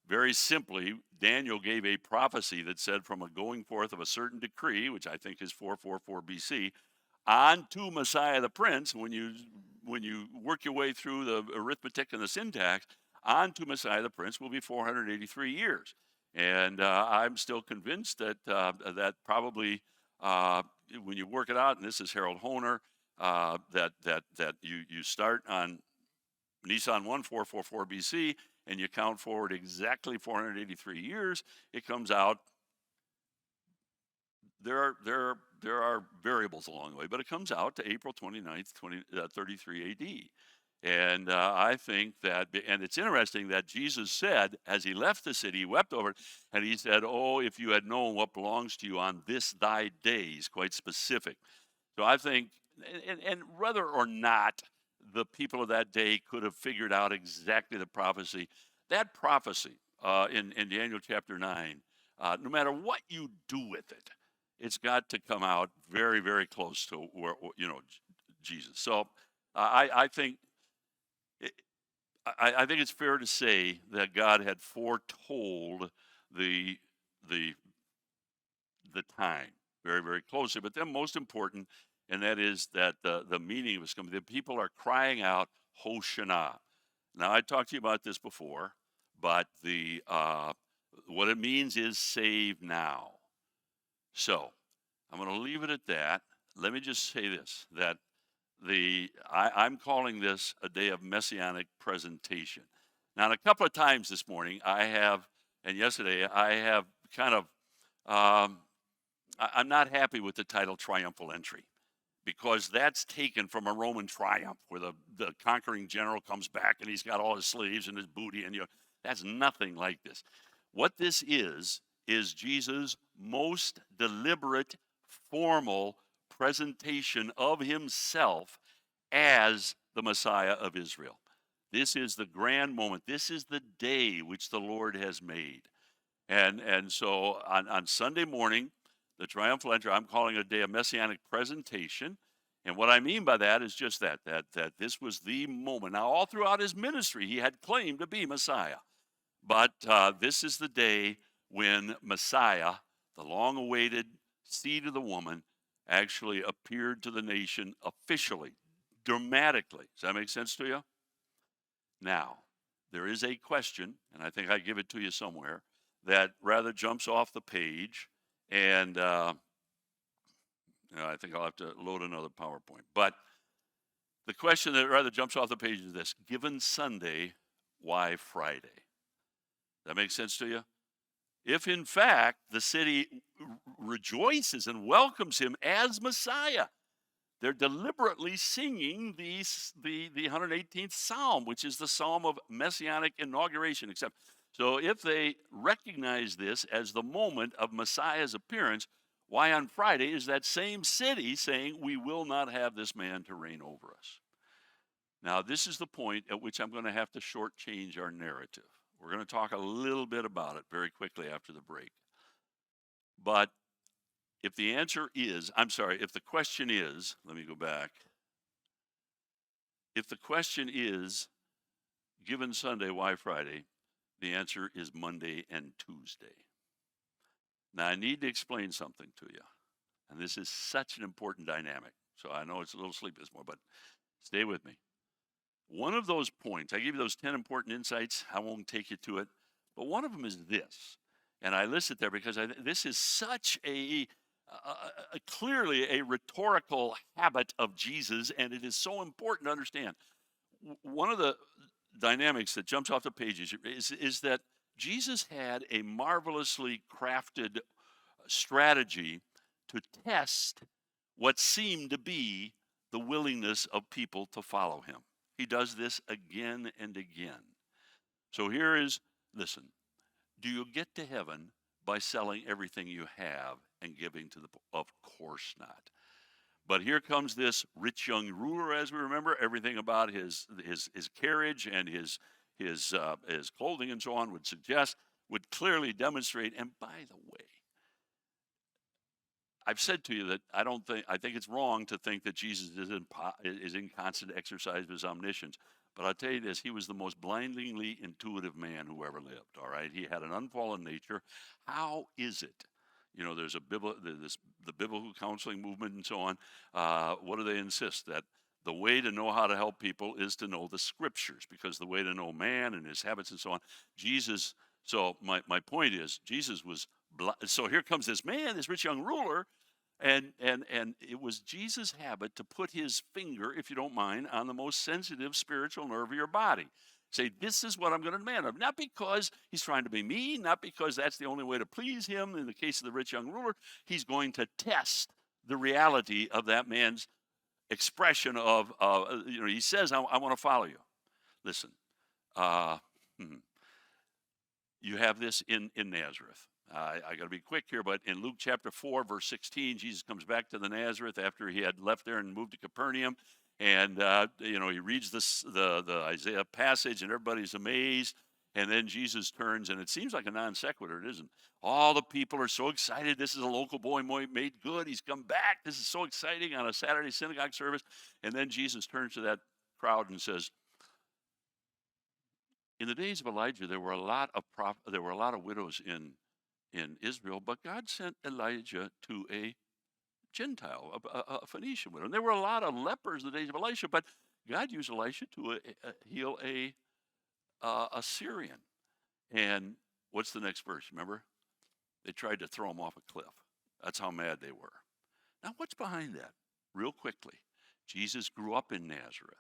very simply, Daniel gave a prophecy that said from a going forth of a certain decree, which I think is 444 BC, on to Messiah the Prince. When you work your way through the arithmetic and the syntax, on to Messiah the Prince will be 483 years. And I'm still convinced that that probably when you work it out, and this is Harold Honer, that you start on Nissan 1444 BC and you count forward exactly 483 years, it comes out. There are variables along the way, but it comes out to April 29th, 33 AD. And I think that, and it's interesting that Jesus said, as he left the city, he wept over it, and he said, oh, if you had known what belongs to you on this thy day. He's quite specific. So I think, and whether or not the people of that day could have figured out exactly the prophecy, that prophecy in Daniel chapter 9, no matter what you do with it, it's got to come out very, very close to where, Jesus. So I think I think it's fair to say that God had foretold the time very, very closely. But then most important, and that is that the meaning was coming. The people are crying out, Hosanna. Now, I talked to you about this before, but what it means is save now. So I'm going to leave it at that. Let me just say this, that I'm calling this a day of messianic presentation. Now, a couple of times this morning, and yesterday, I have kind of, I'm not happy with the title triumphal entry, because that's taken from a Roman triumph where the conquering general comes back and he's got all his slaves and his booty, and that's nothing like this. What this is Jesus' most deliberate, formal presentation of himself as the Messiah of Israel. This is the grand moment. This is the day which the Lord has made. And so on Sunday morning, the triumphal entry, I'm calling it a day of messianic presentation. And what I mean by that is just that this was the moment. Now, all throughout his ministry, he had claimed to be Messiah. But this is the day when Messiah, the long-awaited seed of the woman, actually appeared to the nation officially, dramatically. Does that make sense to you? Now, there is a question, and I think I give it to you somewhere, that rather jumps off the page, and I think I'll have to load another PowerPoint. But The question that rather jumps off the page is this: given Sunday, why Friday? That makes sense to you? If in fact the city rejoices and welcomes him as Messiah, they're deliberately singing the 118th Psalm, which is the Psalm of Messianic inauguration. So if they recognize this as the moment of Messiah's appearance, why on Friday is that same city saying, we will not have this man to reign over us? Now, this is the point at which I'm going to have to shortchange our narrative. We're going to talk a little bit about it very quickly after the break. But if the answer is, if the question is, let me go back. If the question is, given Sunday, why Friday? The answer is Monday and Tuesday. Now, I need to explain something to you. And this is such an important dynamic. So I know it's a little sleepy this morning, but stay with me. One of those points, I give you those 10 important insights. I won't take you to it. But one of them is this. And I list it there because this is such clearly a rhetorical habit of Jesus, and it is so important to understand. One of the dynamics that jumps off the pages is that Jesus had a marvelously crafted strategy to test what seemed to be the willingness of people to follow him. He does this again and again. So here is, listen, do you get to heaven by selling everything you have and giving to the poor? Of course not. But here comes this rich young ruler, as we remember. Everything about his carriage and his clothing and so on would clearly demonstrate. And by the way, I've said to you that I think it's wrong to think that Jesus is in constant exercise of his omniscience. But I'll tell you this, he was the most blindingly intuitive man who ever lived, all right? He had an unfallen nature. How is it? You know, there's the biblical counseling movement and so on. What do they insist? That the way to know how to help people is to know the scriptures, because the way to know man and his habits and so on, so my point is, Jesus was so here comes this man, this rich young ruler, and it was Jesus' habit to put his finger, if you don't mind, on the most sensitive spiritual nerve of your body. Say, this is what I'm going to demand of. Not because he's trying to be mean, not because that's the only way to please him. In the case of the rich young ruler, he's going to test the reality of that man's expression of, he says, I want to follow you. Listen, you have this in Nazareth. I got to be quick here, but in Luke chapter 4, verse 16, Jesus comes back to the Nazareth after he had left there and moved to Capernaum. And, he reads the Isaiah passage, and everybody's amazed. And then Jesus turns, and it seems like a non sequitur. It isn't. All the people are so excited. This is a local boy made good. He's come back. This is so exciting on a Saturday synagogue service. And then Jesus turns to that crowd and says, in the days of Elijah, there were a lot of widows in Israel, but God sent Elijah to a Gentile, a Phoenician widow. And there were a lot of lepers in the days of Elisha, but God used Elisha to heal a Syrian. And what's the next verse? Remember? They tried to throw him off a cliff. That's how mad they were. Now, what's behind that? Real quickly, Jesus grew up in Nazareth.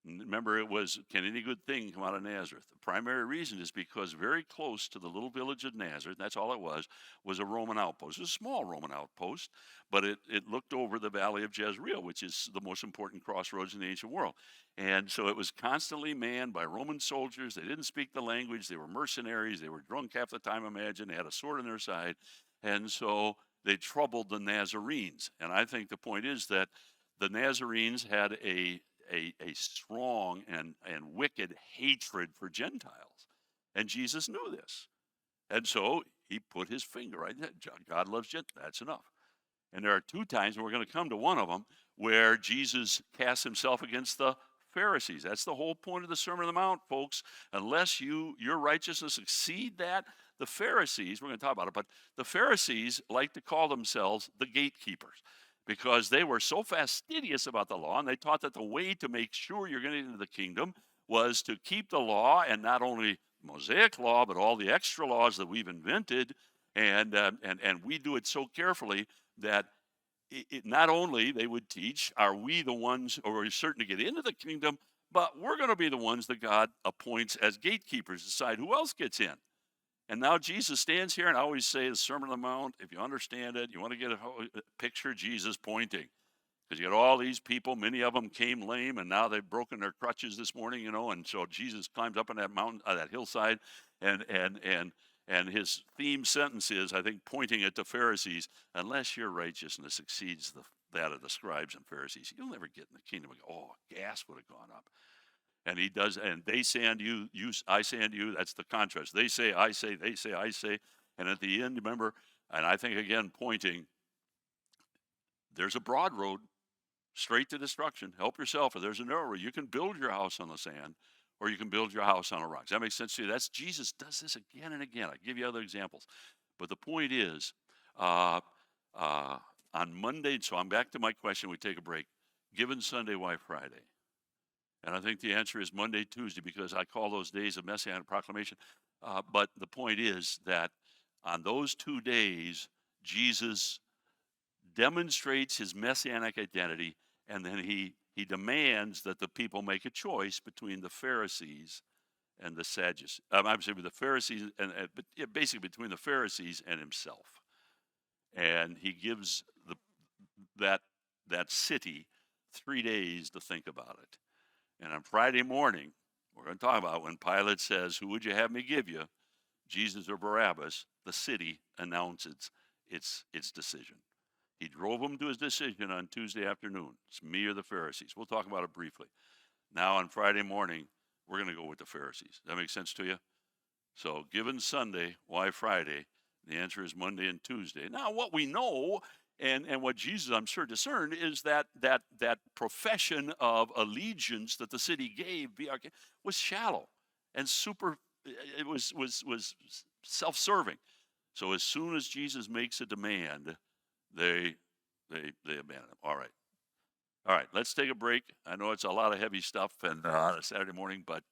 Remember, it was, can any good thing come out of Nazareth? The primary reason is because very close to the little village of Nazareth, that's all it was a Roman outpost. It was a small Roman outpost, but it looked over the valley of Jezreel, which is the most important crossroads in the ancient world. And so it was constantly manned by Roman soldiers. They didn't speak the language. They were mercenaries. They were drunk half the time, imagine. They had a sword on their side. And so they troubled the Nazarenes. And I think the point is that the Nazarenes had a strong and wicked hatred for Gentiles. And Jesus knew this. And so he put his finger right there. God loves Gentiles. That's enough. And there are two times, and we're going to come to one of them, where Jesus casts himself against the Pharisees. That's the whole point of the Sermon on the Mount, folks. Unless your righteousness exceed that, the Pharisees, we're going to talk about it, but the Pharisees like to call themselves the gatekeepers, because they were so fastidious about the law, and they taught that the way to make sure you're going to get into the kingdom was to keep the law, and not only Mosaic law, but all the extra laws that we've invented, and we do it so carefully that not only they would teach, are we the ones who are certain to get into the kingdom, but we're going to be the ones that God appoints as gatekeepers, decide who else gets in. And now Jesus stands here, and I always say the Sermon on the Mount, if you understand it, you want to get a picture Jesus pointing. Because you got all these people, many of them came lame, and now they've broken their crutches this morning, and so Jesus climbs up on that mountain, that hillside, and his theme sentence is, I think, pointing at the Pharisees, unless your righteousness exceeds that of the scribes and Pharisees, you'll never get in the kingdom. Oh, gas would have gone up. And he does, and they say unto you, I say unto you, that's the contrast. They say, I say, they say, I say. And at the end, remember, and I think again, pointing, there's a broad road straight to destruction. Help yourself. Or there's a narrow road. You can build your house on the sand, or you can build your house on a rock. Does that make sense to you? That's Jesus does this again and again. I'll give you other examples. But the point is, on Monday, so I'm back to my question, we take a break. Given Sunday, why Friday? And I think the answer is Monday, Tuesday, because I call those days of Messianic proclamation. But the point is that on those 2 days, Jesus demonstrates his Messianic identity, and then he demands that the people make a choice between the Pharisees and the Sadducees. I'm saying the Pharisees, but basically between the Pharisees and himself. And he gives that city 3 days to think about it. And on Friday morning, we're going to talk about when Pilate says, who would you have me give you, Jesus or Barabbas? The city announces its decision. He drove them to his decision on Tuesday afternoon. It's me or the Pharisees. We'll talk about it briefly. Now on Friday morning, we're going to go with the Pharisees. Does that make sense to you? So given Sunday, why Friday? The answer is Monday and Tuesday. Now what we know, and what Jesus, I'm sure, discerned, is that profession of allegiance that the city gave was shallow and it was self-serving. So as soon as Jesus makes a demand, they abandon him. All right, let's take a break. I know it's a lot of heavy stuff and on a Saturday morning, but